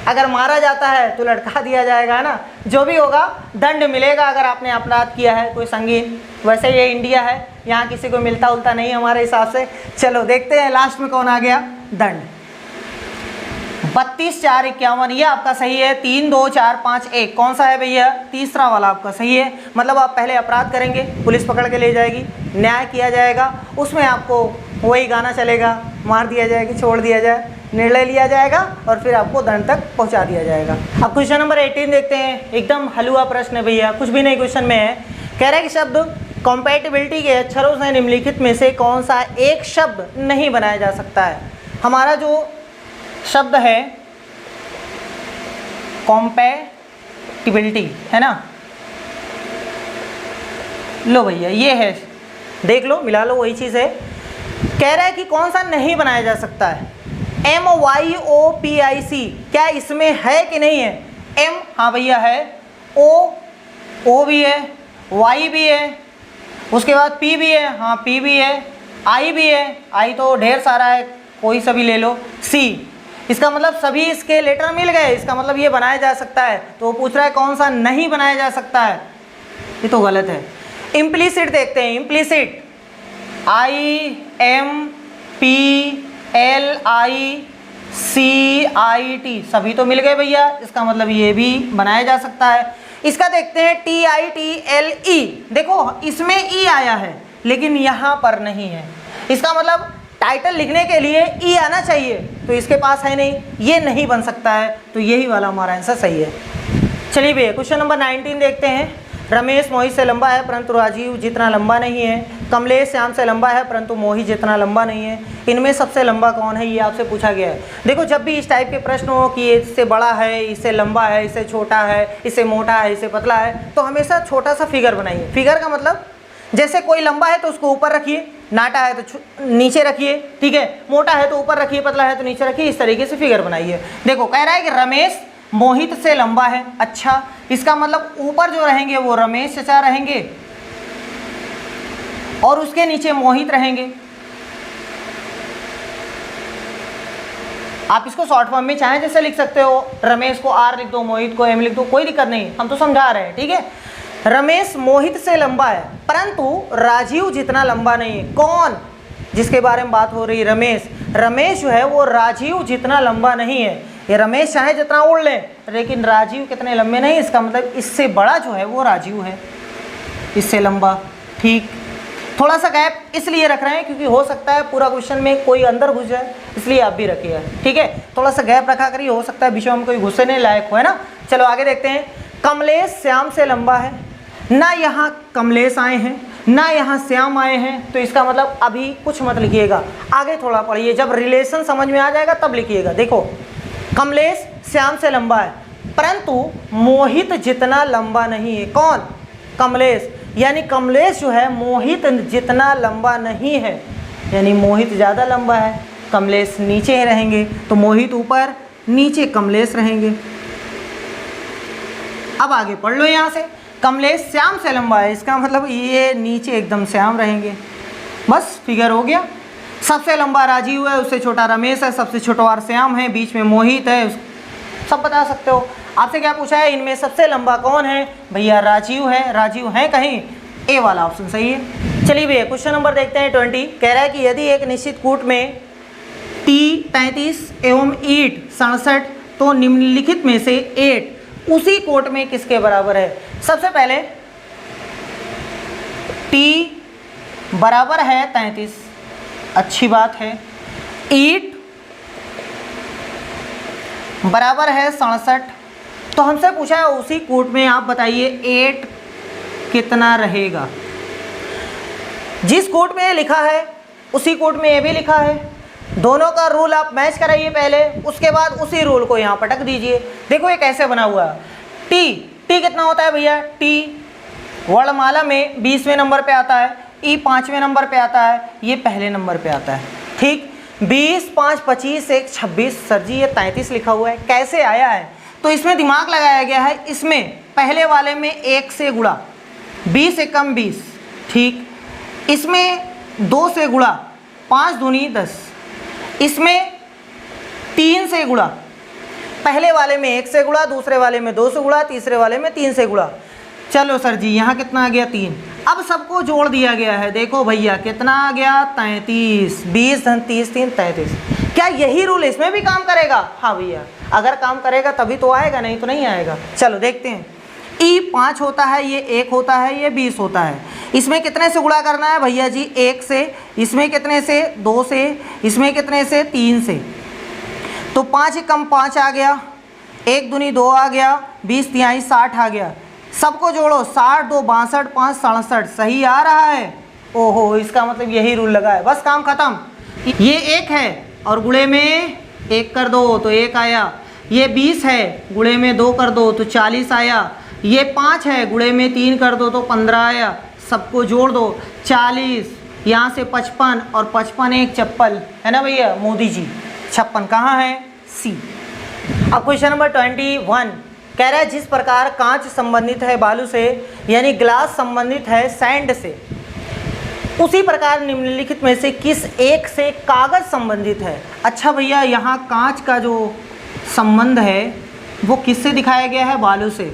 अगर मारा जाता है तो लटका दिया जाएगा, है ना। जो भी होगा दंड मिलेगा अगर आपने अपराध किया है कोई संगीन। वैसे ये इंडिया है, यहाँ किसी को मिलता उलता नहीं हमारे हिसाब से। चलो देखते हैं लास्ट में कौन आ गया, दंड। 32, 4, 51 ये आपका सही है। 3, 2, 4, 5, 1 कौन सा है भैया? तीसरा वाला आपका सही है। मतलब आप पहले अपराध करेंगे, पुलिस पकड़ के ले जाएगी, न्याय किया जाएगा, उसमें आपको वही गाना चलेगा, मार दिया जाएगा, छोड़ दिया जाए, निर्णय लिया जाएगा और फिर आपको दंड तक पहुंचा दिया जाएगा। अब क्वेश्चन नंबर 18 देखते हैं। एकदम हलवा प्रश्न है भैया, कुछ भी नहीं क्वेश्चन में है। कह रहा है कि शब्द कॉम्पैटिबिलिटी के अक्षरों से निम्नलिखित में से कौन सा एक शब्द नहीं बनाया जा सकता है। हमारा जो शब्द है कॉम्पैटिबिलिटी, है ना, लो भैया ये है, देख लो, मिला लो, वही चीज़ है। कह रहा है कि कौन सा नहीं बनाया जा सकता है। MYOPIC क्या इसमें है कि नहीं है? M हाँ भैया है, O भी है, Y भी है, उसके बाद P भी है, हाँ P भी है, I भी है, I तो ढेर सारा है, कोई सा भी ले लो, C, इसका मतलब सभी इसके लेटर मिल गए, इसका मतलब ये बनाया जा सकता है। तो वो पूछ रहा है कौन सा नहीं बनाया जा सकता है, ये तो गलत है। इम्प्लीसिट देखते हैं, इम्प्लीसिट IMPLICIT सभी तो मिल गए भैया, इसका मतलब ये भी बनाया जा सकता है। इसका देखते हैं TITLE, देखो इसमें E आया है लेकिन यहाँ पर नहीं है, इसका मतलब टाइटल लिखने के लिए E आना चाहिए, तो इसके पास है नहीं, ये नहीं बन सकता है, तो यही वाला हमारा आंसर सही है। चलिए भैया क्वेश्चन नंबर 19 देखते हैं। रमेश मोहित से लंबा है परंतु राजीव जितना लंबा नहीं है। कमलेश श्याम से लंबा है परंतु मोहित जितना लंबा नहीं है। इनमें सबसे लंबा कौन है, ये आपसे पूछा गया है। देखो जब भी इस टाइप के प्रश्न हो कि इससे बड़ा है, इससे लंबा है, इससे छोटा है, इससे मोटा है, इससे पतला है, तो हमेशा छोटा सा फिगर बनाइए। फिगर का मतलब जैसे कोई लंबा है तो उसको ऊपर रखिए, नाटा है तो नीचे रखिए, ठीक है, मोटा है तो ऊपर रखिए, पतला है तो नीचे रखिए, इस तरीके से फिगर बनाइए। देखो कह रहा है कि रमेश मोहित से लंबा है, अच्छा इसका मतलब ऊपर जो रहेंगे वो रमेश चचा रहेंगे और उसके नीचे मोहित रहेंगे। आप इसको शॉर्ट फॉर्म में चाहे जैसे लिख सकते हो, रमेश को R लिख दो, मोहित को M लिख दो, कोई दिक्कत नहीं, हम तो समझा रहे हैं, ठीक है। रमेश मोहित से लंबा है परंतु राजीव जितना लंबा नहीं है। कौन, जिसके बारे में बात हो रही है, रमेश। रमेश जो है वो राजीव जितना लंबा नहीं है। ये रमेश चाहे जितना उड़ ले लेकिन राजीव कितने लंबे नहीं, इसका मतलब इससे बड़ा जो है वो राजीव है, इससे लंबा, ठीक। थोड़ा सा गैप इसलिए रख रहे हैं क्योंकि हो सकता है पूरा क्वेश्चन में कोई अंदर घुस जाए, इसलिए आप भी रखिएगा, ठीक है। थोड़ा सा गैप रखा करिए, हो सकता है बीच में कोई घुसने लायक हो, है ना। चलो आगे देखते हैं। कमलेश श्याम से लंबा है, ना यहाँ कमलेश आए हैं ना यहाँ श्याम आए हैं, तो इसका मतलब अभी कुछ मत लिखिएगा, आगे थोड़ा पढ़िए, जब रिलेशन समझ में आ जाएगा तब लिखिएगा। देखो कमलेश श्याम से लंबा है परंतु मोहित जितना लंबा नहीं है। कौन, कमलेश, यानी कमलेश जो है मोहित जितना लंबा नहीं है, यानी मोहित ज़्यादा लंबा है, कमलेश नीचे रहेंगे, तो मोहित ऊपर, नीचे कमलेश रहेंगे। अब आगे पढ़ लो, यहाँ से कमलेश श्याम से लंबा है, इसका मतलब ये नीचे एकदम श्याम रहेंगे, बस फिगर हो गया। सबसे लंबा राजीव है, उससे छोटा रमेश है, सबसे छोटा और श्याम है, बीच में मोहित है, सब बता सकते हो। आपसे क्या पूछा है, इनमें सबसे लंबा कौन है भैया, राजीव है। राजीव है कहीं, ए वाला ऑप्शन सही है। चलिए भैया क्वेश्चन नंबर देखते हैं 20। कह रहा है कि यदि एक निश्चित कूट में टी 33 एवं ईट 67 तो निम्नलिखित में से 8 उसी कोट में किसके बराबर है। सबसे पहले टी बराबर है 33, अच्छी बात है। ईट बराबर है 67, तो हमसे पूछा है उसी कूट में आप बताइए 8 कितना रहेगा। जिस कूट में ये लिखा है उसी कूट में ये भी लिखा है, दोनों का रूल आप मैच कराइए पहले, उसके बाद उसी रूल को यहाँ पटक दीजिए। देखो ये कैसे बना हुआ है, टी कितना होता है भैया, टी वर्णमाला में 20वें नंबर पे आता है, ई 5वें नंबर पे आता है, ये पहले नंबर पे आता है, ठीक। 20, 5, 25, 1, 26, सर जी ये 33 लिखा हुआ है, कैसे आया है, तो इसमें दिमाग लगाया गया है। इसमें पहले वाले में 1 से गुणा, 20 एकम 20, ठीक। इसमें 2 से गुणा, 5 दूनी 10, इसमें 3 से गुणा, पहले वाले में 1 से गुणा, दूसरे वाले में 2 से गुणा, तीसरे वाले में 3 से गुणा। चलो सर जी यहाँ कितना आ गया 3। अब सबको जोड़ दिया गया है, देखो भैया कितना आ गया 33, 20 धन 30 3 33। क्या यही रूल इसमें भी काम करेगा? हाँ भैया, अगर काम करेगा तभी तो आएगा, नहीं तो नहीं आएगा। चलो देखते हैं। ई 5 होता है, ये 1 होता है, ये 20 होता है। इसमें कितने से गुणा करना है भैया जी? 1 से। इसमें कितने से? 2 से। इसमें कितने से? 3 से। तो 5 एकम 5 आ गया, 1 दूनी 2 आ गया, 20 तिहाई 60 आ गया। सबको जोड़ो, 60 2 62 5 67, सही आ रहा है। ओहो, इसका मतलब यही रूल लगा है, बस काम खत्म। ये 1 है और गुणे में 1 कर दो तो 1 आया। ये 20 है, गुणे में 2 कर दो तो 40 आया। ये 5 है, गुणे में 3 कर दो तो 15 आया। सबको जोड़ दो, 40, यहाँ से 55 और 55 एक चप्पल है ना भैया मोदी जी। 56 कहाँ है? सी। अब क्वेश्चन नंबर 21 कह रहा है जिस प्रकार कांच संबंधित है बालू से, यानी ग्लास संबंधित है सैंड से, उसी प्रकार निम्नलिखित में से किस एक से कागज संबंधित है? अच्छा भैया, यहाँ कांच का जो संबंध है वो किससे दिखाया गया है? बालू से।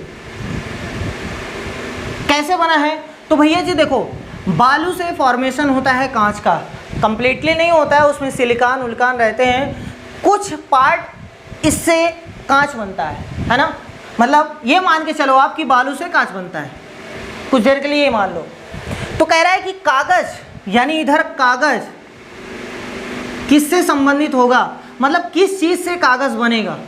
कैसे बना है? तो भैया जी देखो, बालू से फॉर्मेशन होता है कांच का, कंप्लीटली नहीं होता है, उसमें सिलिकॉन उल्कान रहते हैं, कुछ पार्ट इससे कांच बनता है ना। मतलब ये मान के चलो आपकी बालू से कांच बनता है, कुछ देर के लिए ये मान लो। तो कह रहा है कि कागज, यानी इधर कागज किससे संबंधित होगा? मतलब किस चीज़ से कागज बनेगा?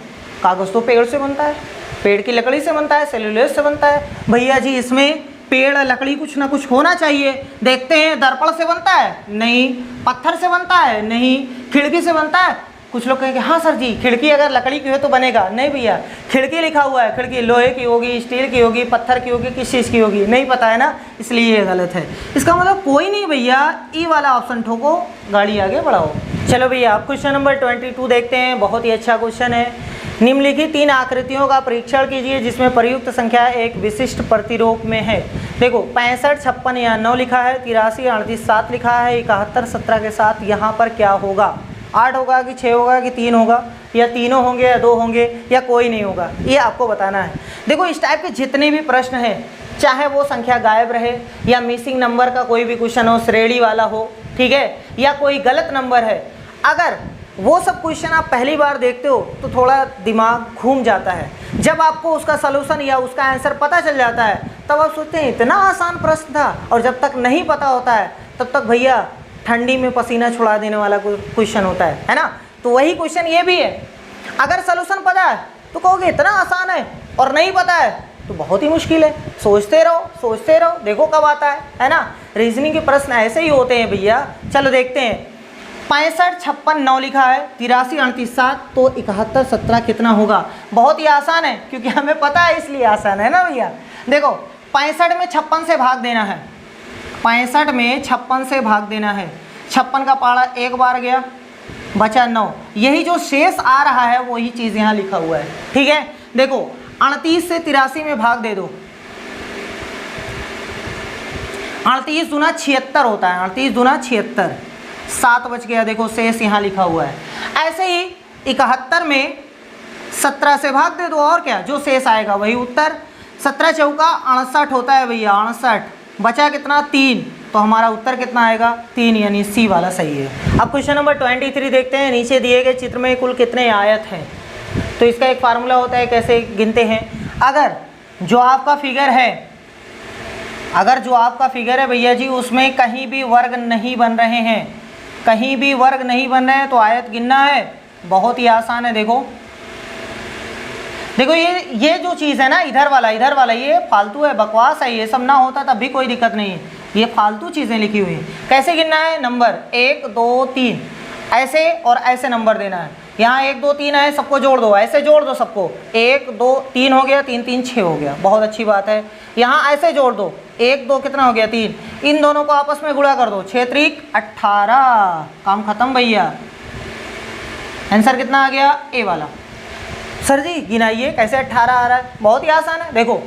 कागज तो पेड़ से बनता है, पेड़ की लकड़ी से बनता है, सेल्यूलोज से बनता है। भैया जी इसमें पेड़ लकड़ी कुछ ना कुछ होना चाहिए। देखते हैं, दर्पण से बनता है? नहीं। पत्थर से बनता है? नहीं। खिड़की से बनता है? कुछ लोग कहेंगे हाँ सर जी, खिड़की अगर लकड़ी की हो तो बनेगा। नहीं भैया, खिड़की लिखा हुआ है, खिड़की लोहे की होगी, स्टील की होगी, पत्थर की होगी, किस चीज़ की होगी नहीं पता है ना, इसलिए ये गलत है। इसका मतलब कोई नहीं भैया, ई वाला ऑप्शन ठोको, गाड़ी आगे बढ़ाओ। चलो भैया आप क्वेश्चन नंबर 22 देखते हैं, बहुत ही अच्छा क्वेश्चन है। निम्नलिखित 3 आकृतियों का परीक्षण कीजिए जिसमें प्रयुक्त संख्या एक विशिष्ट प्रतिरूप में है। देखो 65 56 यहाँ 9 लिखा है, 83 38 7 लिखा है, 71 17 के साथ यहाँ पर क्या होगा? 8 होगा कि 6 होगा कि 3 होगा, या तीनों होंगे या 2 होंगे या कोई नहीं होगा, ये आपको बताना है। देखो इस टाइप के जितने भी प्रश्न हैं, चाहे वो संख्या गायब रहे या मिसिंग नंबर का कोई भी क्वेश्चन हो, श्रेणी वाला हो, ठीक है, या कोई गलत नंबर है, अगर वो सब क्वेश्चन आप पहली बार देखते हो तो थोड़ा दिमाग घूम जाता है। जब आपको उसका सलूशन या उसका आंसर पता चल जाता है तब आप सोचते हैं इतना आसान प्रश्न था, और जब तक नहीं पता होता है तब तक भैया ठंडी में पसीना छुड़ा देने वाला क्वेश्चन होता है ना। तो वही क्वेश्चन ये भी है, अगर सलूशन पता है तो कहोगे इतना आसान है, और नहीं पता है तो बहुत ही मुश्किल है। सोचते रहो, देखो कब आता है ना। रीजनिंग के प्रश्न ऐसे ही होते हैं भैया। चलो देखते हैं, 65 56 9 लिखा है, 83 38 7, तो 71 17 कितना होगा? बहुत ही आसान है, क्योंकि हमें पता है इसलिए आसान है ना भैया। देखो 65 में 56 से भाग देना है, 65 में 56 से भाग देना है। 56 का पारा एक बार गया, बचा 9। यही जो शेष आ रहा है वही चीज़ यहाँ लिखा हुआ है, ठीक है। देखो 38 से 83 में भाग दे दो, 38 दूना 76 होता है, 38 दूना 76, 7 बच गया। देखो शेष यहाँ लिखा हुआ है। ऐसे ही 71 में 17 से भाग दे दो, और क्या, जो शेष आएगा वही उत्तर। 17 चौका 68 होता है भैया, 68, बचा कितना? 3, तो हमारा उत्तर कितना आएगा? 3, यानी सी वाला सही है। अब क्वेश्चन नंबर 23 देखते हैं। नीचे दिए गए चित्र में कुल कितने आयत हैं? तो इसका एक फार्मूला होता है, कैसे गिनते हैं? अगर जो आपका फिगर है भैया जी, उसमें कहीं भी वर्ग नहीं बन रहे हैं, कहीं भी वर्ग नहीं बन रहे हैं, तो आयत गिनना है। बहुत ही आसान है। देखो ये जो चीज़ है ना, इधर वाला ये फालतू है, बकवास है। ये सब ना होता तब भी कोई दिक्कत नहीं है, ये फालतू चीज़ें लिखी हुई हैं। कैसे गिनना है? नंबर 1 2 3 ऐसे और ऐसे नंबर देना है। यहाँ 1 2 3 है, सबको जोड़ दो, ऐसे जोड़ दो सबको। 1 2 3 हो गया, 3 3 6 हो गया, बहुत अच्छी बात है। यहाँ ऐसे जोड़ दो, 1 2 कितना हो गया? 3। इन दोनों को आपस में गुणा कर दो, 6 त्रिक 18, काम खत्म भैया। आंसर कितना आ गया? ए वाला। सर जी गिनाइए कैसे 18 आ रहा है? बहुत ही आसान है। देखो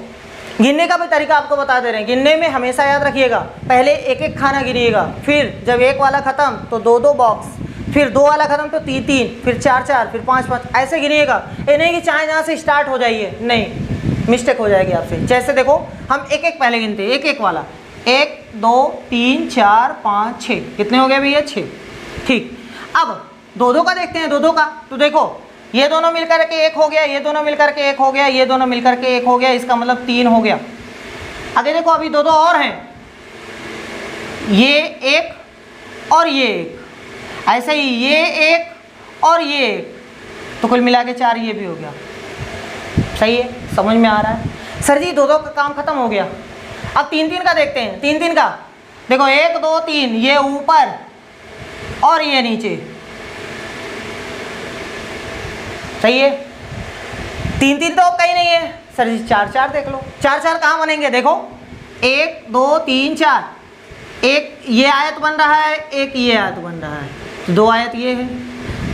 गिनने का भी तरीका आपको बता दे रहे हैं। गिनने में हमेशा याद रखिएगा, पहले एक एक खाना गिनिएगा, फिर जब एक वाला ख़त्म तो दो दो बॉक्स, फिर दो वाला ख़त्म तो तीन तीन, फिर चार चार, फिर पाँच पाँच, ऐसे गिनिएगा। ये नहीं कि चाहे जहाँ से स्टार्ट हो जाइए, नहीं, मिस्टेक हो जाएगी आपसे। जैसे देखो हम एक एक पहले गिनते हैं, एक एक वाला, 1 2 3 4 5 6, कितने हो गए भैया? 6। ठीक, अब दो दो का देखते हैं, दो दो का। तो देखो ये दोनों मिलकर के एक हो गया, ये दोनों मिलकर के एक हो गया, ये दोनों मिलकर के एक हो गया, इसका मतलब 3 हो गया। आगे देखो अभी दो दो और हैं, ये एक और ये एक, ऐसे ही ये एक और ये एक, तो कुल मिला के 4 ये भी हो गया। सही है, समझ में आ रहा है? सर जी दो दो का काम खत्म हो गया, अब 3 3 का देखते हैं। 3 3 का देखो 1 2 3, ये ऊपर और ये नीचे। सही है, 3 3 तो कहीं नहीं है। सर जी 4 4 देख लो, 4 4 कहाँ बनेंगे? देखो 1 2 3 4, एक ये आयत बन रहा है, एक ये आयत बन रहा है, तो 2 आयत ये है।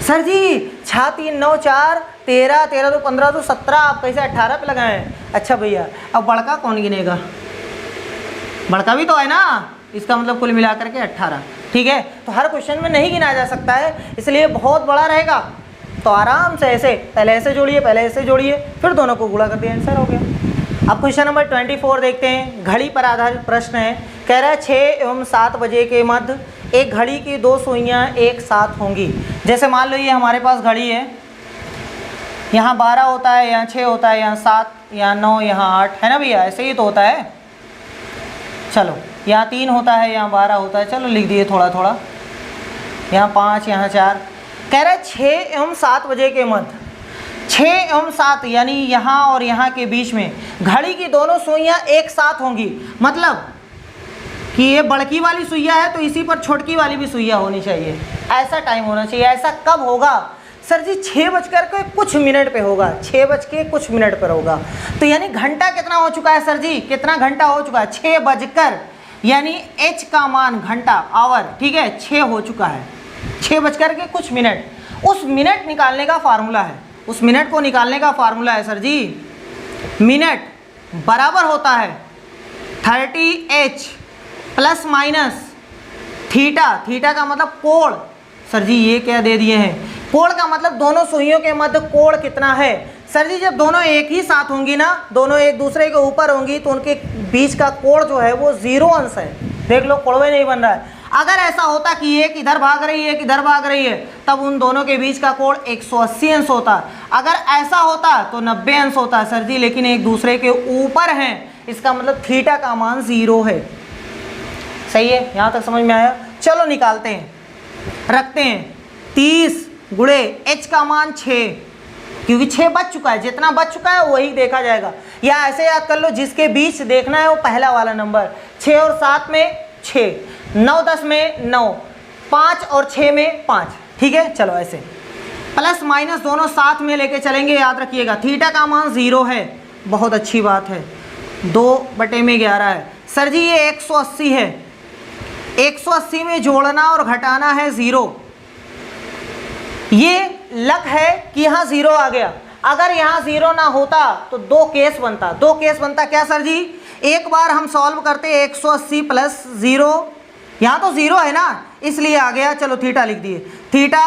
सर जी 6 3 9 4 13, 13 2 15 तो 17, आप कैसे 18 पे लगाएं? अच्छा भैया अब बड़का कौन गिनेगा? बड़का भी तो है ना, इसका मतलब कुल मिलाकर के 18। ठीक है, तो हर क्वेश्चन में नहीं गिना जा सकता है, इसलिए बहुत बड़ा रहेगा। तो आराम से ऐसे पहले ऐसे जोड़िए, पहले ऐसे जोड़िए, फिर दोनों को गुणा कर दिया, आंसर हो गया। अब क्वेश्चन नंबर 24 देखते हैं। घड़ी पर आधारित प्रश्न है। कह रहा है 6 एवं 7 बजे के मध्य एक घड़ी की 2 सुइयाँ एक साथ होंगी। जैसे मान लो ये हमारे पास घड़ी है, यहाँ 12 होता है, यहाँ 6 होता है, यहाँ 7, यहाँ 9, यहाँ 8, है ना भैया? ऐसे ही तो होता है। चलो यहाँ 3 होता है, यहाँ 12 होता है, चलो लिख दिए थोड़ा थोड़ा, यहाँ 5, यहाँ 4। कह रहा है 6 एवं 7 बजे के मध्य, 6 एवं 7 यानी यहाँ और यहाँ के बीच में घड़ी की दोनों सुइयाँ एक साथ होंगी। मतलब कि ये बड़की वाली सुइया है तो इसी पर छोटकी वाली भी सुइया होनी चाहिए, ऐसा टाइम होना चाहिए। ऐसा कब होगा? सर जी 6 बजकर के कुछ मिनट पे होगा, 6 बज के कुछ मिनट पर होगा। तो यानी घंटा कितना हो चुका है? सर जी कितना घंटा हो चुका है? 6 बजकर, यानी h का मान घंटा, आवर, ठीक है, 6 हो चुका है, 6 बजकर के कुछ मिनट। उस मिनट निकालने का फार्मूला है, उस मिनट को निकालने का फार्मूला है सर जी, मिनट बराबर होता है 30h plus minus theta. Theta का मतलब कोण। सर जी ये क्या दे दिए हैं? कोण का मतलब दोनों सुइयों के मध्य कोण कितना है। सर जी जब दोनों एक ही साथ होंगी ना, दोनों एक दूसरे के ऊपर होंगी, तो उनके बीच का कोण जो है वो 0 अंश है। देख लो कोणवे नहीं बन रहा है। अगर ऐसा होता कि एक इधर भाग रही है, एक इधर भाग रही है, तब उन दोनों के बीच का कोण 180 अंश होता। अगर ऐसा होता तो 90 अंश होता सर जी, लेकिन एक दूसरे के ऊपर हैं, इसका मतलब थीटा का मान 0 है। सही है, यहाँ तक समझ में आया? चलो निकालते हैं, रखते हैं 30 गुणे h का मान 6, क्योंकि 6 बच चुका है, जितना बच चुका है वही देखा जाएगा। या ऐसे याद कर लो, जिसके बीच देखना है वो पहला वाला नंबर, 6 और 7 में 6, 9 10 में 9, 5 और 6 में 5। ठीक है, चलो ऐसे प्लस माइनस दोनों साथ में लेके चलेंगे। याद रखिएगा थीटा का मान 0 है, बहुत अच्छी बात है, 2/11 है। सर जी ये 180 है, 180 में जोड़ना और घटाना है 0। ये लक है कि यहाँ 0 आ गया। अगर यहाँ 0 ना होता तो 2 केस बनता। 2 केस बनता क्या सर जी? एक बार हम सॉल्व करते 180 प्लस 0, यहाँ तो 0 है ना, इसलिए आ गया। चलो थीटा लिख दिए, थीटा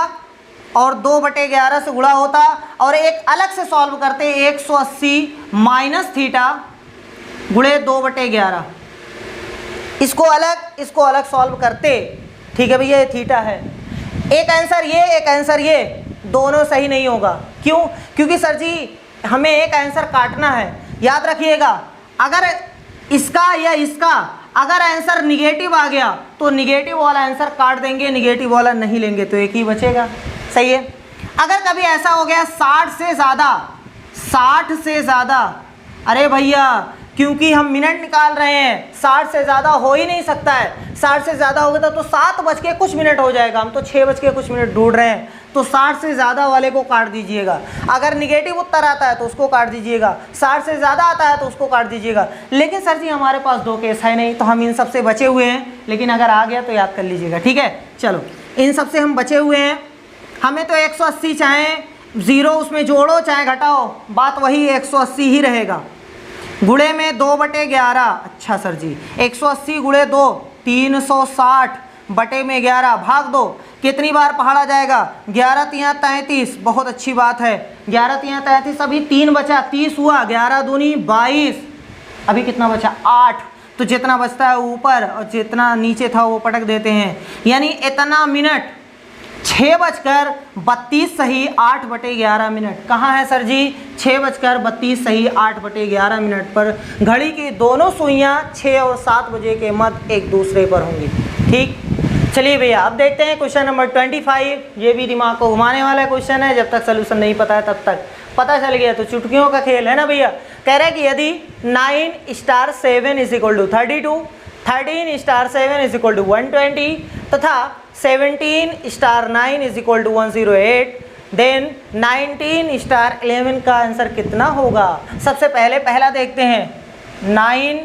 और 2/11 से गुणा होता। और एक अलग से सॉल्व करते 180 माइनस थीटा गुणे 2/11, इसको अलग सॉल्व करते। ठीक है भैया, ये थीटा है। एक आंसर ये, एक आंसर ये, दोनों सही नहीं होगा। क्यों? क्योंकि सर जी हमें एक आंसर काटना है। याद रखिएगा, अगर इसका या इसका अगर आंसर निगेटिव आ गया तो निगेटिव वाला आंसर काट देंगे, निगेटिव वाला नहीं लेंगे, तो एक ही बचेगा। सही है। अगर कभी ऐसा हो गया 60 से ज़्यादा, अरे भैया क्योंकि हम मिनट निकाल रहे हैं, 60 से ज़्यादा हो ही नहीं सकता है। 60 से ज़्यादा हो गया तो 7 बज के कुछ मिनट हो जाएगा, हम तो 6 बज के कुछ मिनट ढूंढ रहे हैं, तो 60 से ज़्यादा वाले को काट दीजिएगा। अगर निगेटिव उत्तर आता है तो उसको काट दीजिएगा, 60 से ज़्यादा आता है तो उसको काट दीजिएगा। लेकिन सर जी हमारे पास 2 केस है नहीं, तो हम इन सब से बचे हुए हैं, लेकिन अगर आ गया तो याद कर लीजिएगा। ठीक है, चलो इन सब से हम बचे हुए हैं। हमें तो 180 चाहे 0 उसमें जोड़ो चाहे घटाओ, बात वही 180 ही रहेगा। गुणे में 2/11। अच्छा सर जी, 180 गुणे 2 360 बटे में 11 भाग 2। कितनी बार पहाड़ा जाएगा? 11 तियाँ 33। बहुत अच्छी बात है, 11 तियाँ 33। अभी 3 बचा, 30 हुआ, 11 दूनी 22। अभी कितना बचा? 8। तो जितना बचता है ऊपर और जितना नीचे था वो पटक देते हैं, यानी इतना मिनट 6:32 सही 8/11 मिनट। कहाँ है सर जी? 6:32 सही 8/11 मिनट पर घड़ी की दोनों सुइयाँ 6 और 7 बजे के मध्य एक दूसरे पर होंगी। ठीक, चलिए भैया अब देखते हैं क्वेश्चन नंबर 25। ये भी दिमाग को घुमाने वाला क्वेश्चन है, जब तक सोल्यूशन नहीं पता है तब तक। पता चल गया तो चुटकियों का खेल है ना भैया। कह रहा है कि यदि 9 * 7 = 32, 13 * 7 = 120 तथा 17 * 9 = 108, देन 19 * 11 का आंसर कितना होगा? सबसे पहले पहला देखते हैं, 9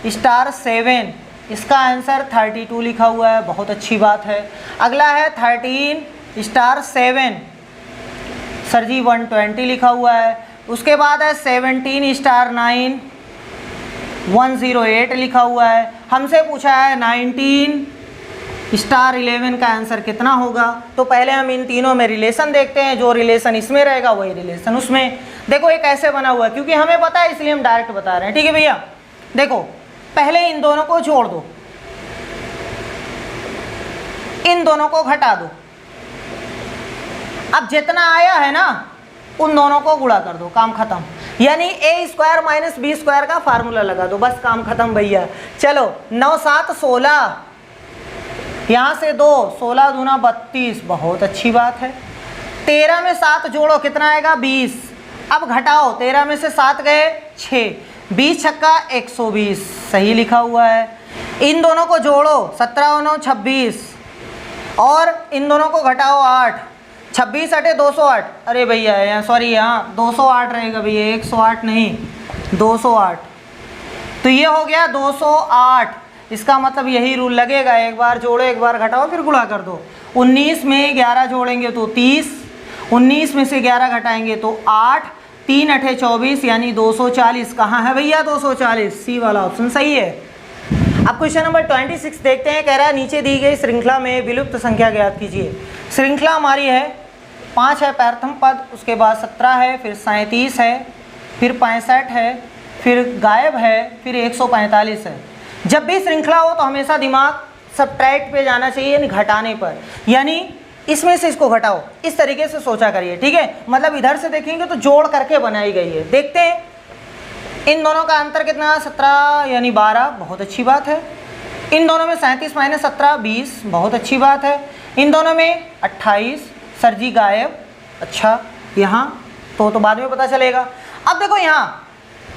* 7, इसका आंसर 32 लिखा हुआ है, बहुत अच्छी बात है। अगला है 13 * 7, सर जी 120 लिखा हुआ है। उसके बाद है 17 * 9 108 लिखा हुआ है। हमसे पूछा है 19 * 11 का आंसर कितना होगा? तो पहले हम इन तीनों में रिलेशन देखते हैं, जो रिलेशन इसमें रहेगा वही रिलेशन उसमें। देखो ये कैसे बना हुआ है, क्योंकि हमें पता है इसलिए हम डायरेक्ट बता रहे हैं। ठीक है भैया, देखो पहले इन दोनों को जोड़ दो, इन दोनों को घटा दो, अब जितना आया है ना उन दोनों को गुणा कर दो, काम खत्म। यानी a² - b² का फार्मूला लगा दो, बस काम खत्म भैया। चलो 9 × 7 = 16, यहाँ से 2, 16 दूना 32, बहुत अच्छी बात है। 13 में 7 जोड़ो, कितना आएगा? 20। अब घटाओ, 13 में से 7 गए 6, 20 छक्का 120 सही लिखा हुआ है। इन दोनों को जोड़ो, 17 और 9 26, और इन दोनों को घटाओ 8, 26 × 208। अरे भैया यहाँ सॉरी, यहाँ 208 रहेगा भैया, 108 नहीं 208। तो ये हो गया 208। इसका मतलब यही रूल लगेगा, एक बार जोड़ो एक बार घटाओ फिर गुणा कर दो। 19 में 11 जोड़ेंगे तो 30, 19 में से 11 घटाएंगे तो 8, 3 × 8 = 24, यानी 240। कहाँ है भैया 240? सी वाला ऑप्शन सही है। अब क्वेश्चन नंबर 26 देखते हैं। कह रहा है नीचे दी गई श्रृंखला में विलुप्त संख्या ज्ञात कीजिए। श्रृंखला हमारी है 5 है प्रथम पद, उसके बाद 17 है, फिर 37 है, फिर 65 है, फिर गायब है, फिर 145 है। जब भी श्रृंखला हो तो हमेशा दिमाग सबट्रैक्ट पे जाना चाहिए, यानी घटाने पर, यानी इसमें से इसको घटाओ, इस तरीके से सोचा करिए। ठीक है, मतलब इधर से देखेंगे तो जोड़ करके बनाई गई है। देखते हैं इन दोनों का अंतर कितना? 17 यानी 12, बहुत अच्छी बात है। इन दोनों में 37 - 17 20, बहुत अच्छी बात है। इन दोनों में 28, सर जी गायब। अच्छा, यहाँ तो बाद में पता चलेगा। अब देखो यहाँ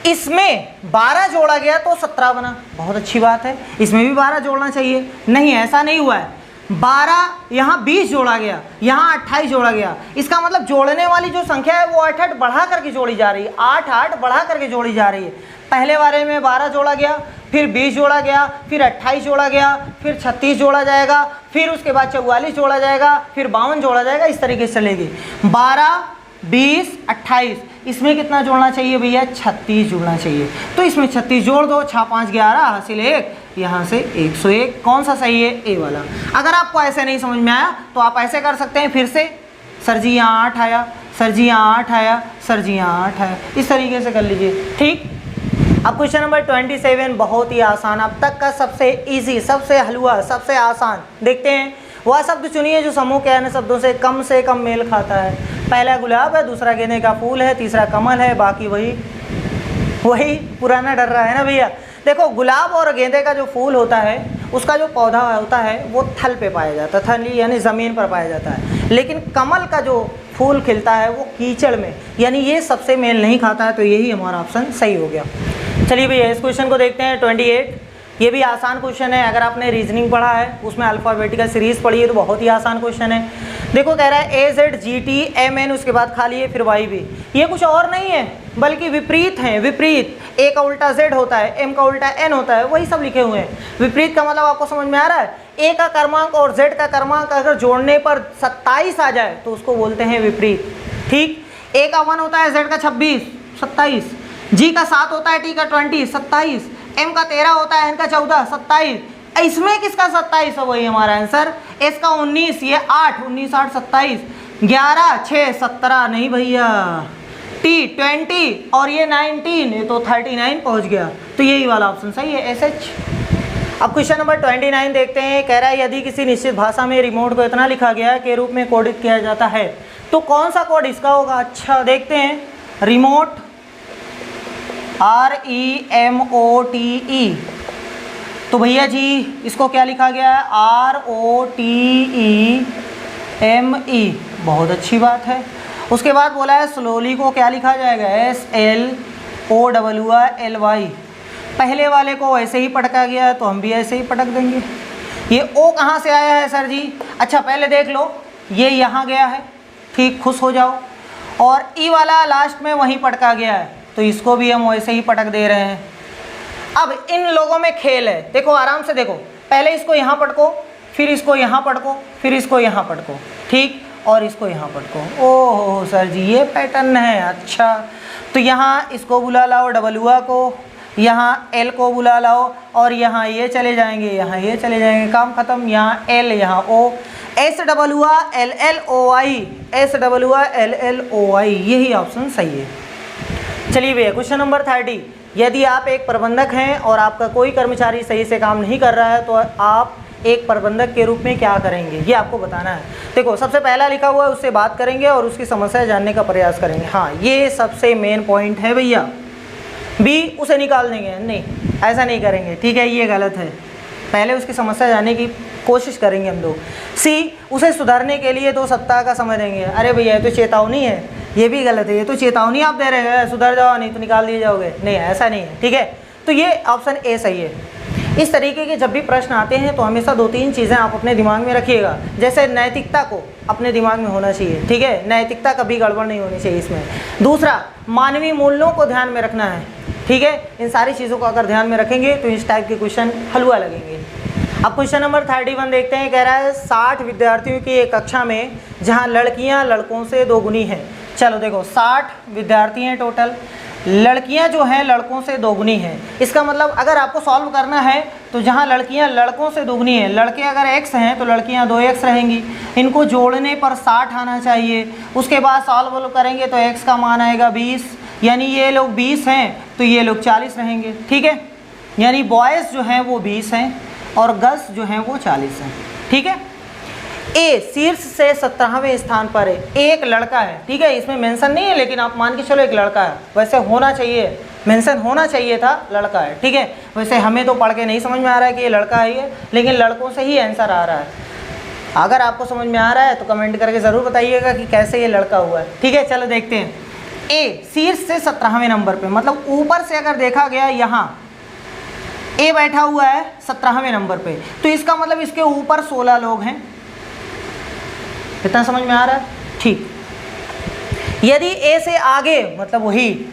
इसमें 12 जोड़ा गया तो 17 बना, बहुत अच्छी बात है। इसमें भी 12 जोड़ना चाहिए, नहीं ऐसा नहीं हुआ है। 12 यहाँ 20 जोड़ा गया, यहाँ 28 जोड़ा गया। इसका मतलब जोड़ने वाली जो संख्या है वो 8 बढ़ा करके जोड़ी जा रही है, 8 बढ़ा करके जोड़ी जा रही है। पहले बारे में 12 जोड़ा गया, फिर 20 जोड़ा गया, फिर 28 जोड़ा गया, फिर 36 जोड़ा जाएगा, फिर उसके बाद 44 जोड़ा जाएगा, फिर 52 जोड़ा जाएगा, इस तरीके से चलेगी। 12 20 28, इसमें कितना जोड़ना चाहिए भैया? 36 जोड़ना चाहिए। तो इसमें 36 जोड़ दो, 6 5 11 हासिल 1, यहाँ से 101। कौन सा सही है? ए वाला। अगर आपको ऐसे नहीं समझ में आया तो आप ऐसे कर सकते हैं, फिर से सर जी यहाँ 8 आया, सर जी यहाँ 8 आया, सर जी यहाँ 8 आया, इस तरीके से कर लीजिए। ठीक, अब क्वेश्चन नंबर 27 बहुत ही आसान, अब तक का सबसे इजी, सबसे हलवा, सबसे आसान। देखते हैं, वह शब्द चुनिए जो समूह के अन्य शब्दों से कम मेल खाता है। पहला गुलाब है, दूसरा गेंदे का फूल है, तीसरा कमल है, बाकी वही पुराना डर रहा है ना भैया। देखो गुलाब और गेंदे का जो फूल होता है, उसका जो पौधा होता है वो थल पे पाया जाता है, थल यानी ज़मीन पर पाया जाता है। लेकिन कमल का जो फूल खिलता है वो कीचड़ में, यानी ये सबसे मेल नहीं खाता है। तो यही हमारा ऑप्शन सही हो गया। चलिए भैया इस क्वेश्चन को देखते हैं 28। ये भी आसान क्वेश्चन है, अगर आपने रीजनिंग पढ़ा है उसमें अल्फ़ाबेटिकल सीरीज़ पढ़ी है तो बहुत ही आसान क्वेश्चन है। देखो कह रहा है AZGTMN, उसके बाद खाली है, फिर YB। ये कुछ और नहीं है बल्कि विपरीत हैं, विपरीत। A का उल्टा Z होता है, M का उल्टा N होता है, वही सब लिखे हुए हैं। विपरीत का मतलब आपको समझ में आ रहा है? A का क्रमांक और Z का क्रमांक अगर जोड़ने पर 27 आ जाए तो उसको बोलते हैं विपरीत। ठीक, A का 1 होता है, Z का 26 27, जी का 7 होता है, टी का 20 27, एम का 13 होता है, एन का 14 27, इसमें किसका 27 है, वही हमारा आंसर। एस का 19, ये 8 19 8 27, 11 6 17 नहीं भैया, टी 20 और ये 19, ये तो 39 पहुंच गया, तो यही वाला ऑप्शन सही है, एस एच। अब क्वेश्चन नंबर 29 देखते हैं। कह रहा है यदि किसी निश्चित भाषा में रिमोट को इतना लिखा गया के रूप में कोडित किया जाता है तो कौन सा कोड इसका होगा। अच्छा देखते हैं, रिमोट REMOTE, तो भैया जी इसको क्या लिखा गया है, ROTEME, बहुत अच्छी बात है। उसके बाद बोला है स्लोली को क्या लिखा जाएगा, SLOWLY। पहले वाले को ऐसे ही पटका गया है तो हम भी ऐसे ही पटक देंगे। ये ओ कहाँ से आया है सर जी, अच्छा पहले देख लो, ये यहाँ गया है, ठीक, खुश हो जाओ। और ई वाला लास्ट में वहीं पटका गया है तो इसको भी हम वैसे ही पटक दे रहे हैं। अब इन लोगों में खेल है, देखो आराम से देखो, पहले इसको यहाँ पटको, फिर इसको यहाँ पटको, फिर इसको यहाँ पटको, ठीक, और इसको यहाँ पटको। ओहो सर जी ये पैटर्न है, अच्छा तो यहाँ इसको बुला लाओ WA को, यहाँ L को बुला लाओ, और यहाँ ये चले जाएंगे, यहाँ ये चले जाएंगे, काम खत्म। यहाँ L, यहाँ O, SWA यही ऑप्शन सही है। चलिए भैया क्वेश्चन नंबर 30, यदि आप एक प्रबंधक हैं और आपका कोई कर्मचारी सही से काम नहीं कर रहा है तो आप एक प्रबंधक के रूप में क्या करेंगे, ये आपको बताना है। देखो सबसे पहला लिखा हुआ है उससे बात करेंगे और उसकी समस्या जानने का प्रयास करेंगे। हाँ ये सबसे मेन पॉइंट है भैया। बी उसे निकाल देंगे, नहीं ऐसा नहीं करेंगे, ठीक है, ये गलत है। पहले उसकी समस्या जानने की कोशिश करेंगे हम लोग। सी उसे सुधारने के लिए 2 सप्ताह का समय देंगे। अरे भैया ये तो चेतावनी है, ये भी गलत है, ये तो चेतावनी आप दे रहे हैं, सुधर जाओ नहीं तो निकाल दिए जाओगे, नहीं ऐसा नहीं है, ठीक है। तो ये ऑप्शन ए सही है। इस तरीके के जब भी प्रश्न आते हैं तो हमेशा 2-3 चीज़ें आप अपने दिमाग में रखिएगा। जैसे नैतिकता को अपने दिमाग में होना चाहिए, ठीक है, नैतिकता कभी गड़बड़ नहीं होनी चाहिए इसमें। दूसरा मानवीय मूल्यों को ध्यान में रखना है, ठीक है, इन सारी चीज़ों को अगर ध्यान में रखेंगे तो इस टाइप के क्वेश्चन हलवा लगेंगे। अब क्वेश्चन नंबर 31 देखते हैं। कह रहा है 60 विद्यार्थियों की एक कक्षा में जहां लड़कियां लड़कों से 2 गुनी हैं। चलो देखो 60 विद्यार्थी हैं टोटल, लड़कियां जो हैं लड़कों से 2 गुनी हैं। इसका मतलब अगर आपको सॉल्व करना है तो जहां लड़कियां लड़कों से 2 गुनी हैं, लड़के अगर x हैं तो लड़कियां 2x रहेंगी, इनको जोड़ने पर 60 आना चाहिए। उसके बाद सॉल्व करेंगे तो x का मान आएगा 20, यानी ये लोग 20 हैं तो ये लोग 40 रहेंगे, ठीक है, यानी बॉयज़ जो हैं वो 20 हैं और गर्ल्स जो हैं वो 40 हैं, ठीक है। ए शीर्ष से 17वें स्थान पर है, एक लड़का है, ठीक है, इसमें मेंशन नहीं है लेकिन आप मान के चलो एक लड़का है, वैसे होना चाहिए, मेंशन होना चाहिए था, लड़का है, ठीक है। वैसे हमें तो पढ़ के नहीं समझ में आ रहा है कि ये लड़का है ये, लेकिन लड़कों से ही आंसर आ रहा है। अगर आपको समझ में आ रहा है तो कमेंट करके ज़रूर बताइएगा कि कैसे ये लड़का हुआ है, ठीक है। चलो देखते हैं। ए शीर्ष से 17वें नंबर पे, मतलब ऊपर से अगर देखा गया यहाँ ए बैठा हुआ है 17वें नंबर पे, तो इसका मतलब इसके ऊपर 16 लोग हैं। कितना समझ में आ रहा है, ठीक। यदि ए से आगे मतलब वही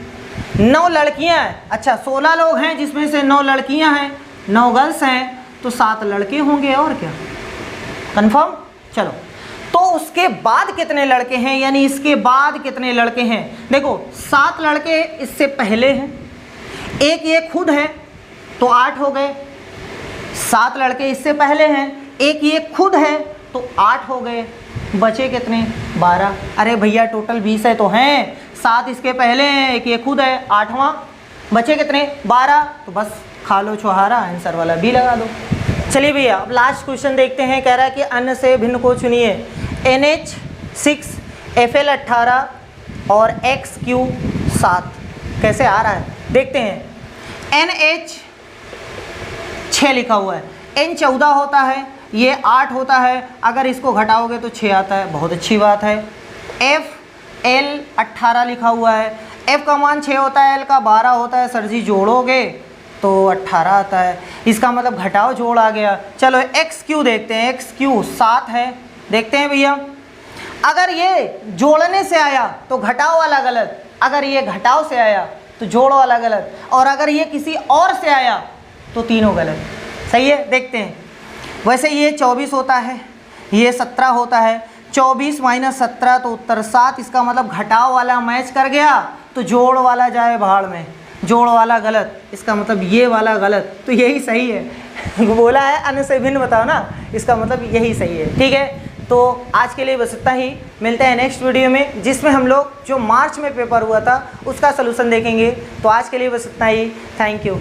9 लड़कियां हैं, अच्छा 16 लोग हैं जिसमें से 9 लड़कियां हैं, 9 गर्ल्स हैं, तो 7 लड़के होंगे और क्या, कंफर्म। चलो तो उसके बाद कितने लड़के हैं, यानी इसके बाद कितने लड़के हैं। देखो 7 लड़के इससे पहले हैं, एक ये खुद है तो 8 हो गए, 7 लड़के इससे पहले हैं, एक ये खुद है तो 8 हो गए, बचे कितने 12। अरे भैया टोटल 20 है तो हैं, 7 इसके पहले हैं, एक ये खुद है, 8वां, बचे कितने 12, तो बस खा लो छुहारा, आंसर वाला भी लगा दो। चलिए भैया अब लास्ट क्वेश्चन देखते हैं। कह रहा है कि अन्य से भिन्न को चुनिए, NH6 FL18 और XQ7 कैसे आ रहा है देखते हैं। NH6 लिखा हुआ है, N 14 होता है, ये 8 होता है, अगर इसको घटाओगे तो 6 आता है, बहुत अच्छी बात है। FL 18 लिखा हुआ है, F का मान 6 होता है, L का 12 होता है, सर जी जोड़ोगे तो 18 आता है, इसका मतलब घटाओ जोड़ आ गया। चलो XQ देखते हैं, XQ 7 है, देखते हैं भैया। अगर ये जोड़ने से आया तो घटाओ वाला गलत, अगर ये घटाओ से आया तो जोड़ वाला गलत, और अगर ये किसी और से आया तो तीनों गलत, सही है। देखते हैं, वैसे ये 24 होता है, ये 17 होता है, 24 - 17 तो उत्तर 7, इसका मतलब घटाओ वाला मैच कर गया तो जोड़ वाला जाए भाड़ में, जोड़ वाला गलत, इसका मतलब ये वाला गलत, तो यही सही है। बोला है अन्य से भिन्न बताओ ना, इसका मतलब यही सही है। ठीक है, तो आज के लिए बस इतना ही। मिलते हैं नेक्स्ट वीडियो में, जिसमें हम लोग जो मार्च में पेपर हुआ था उसका सलूशन देखेंगे। तो आज के लिए बस इतना ही। Thank you.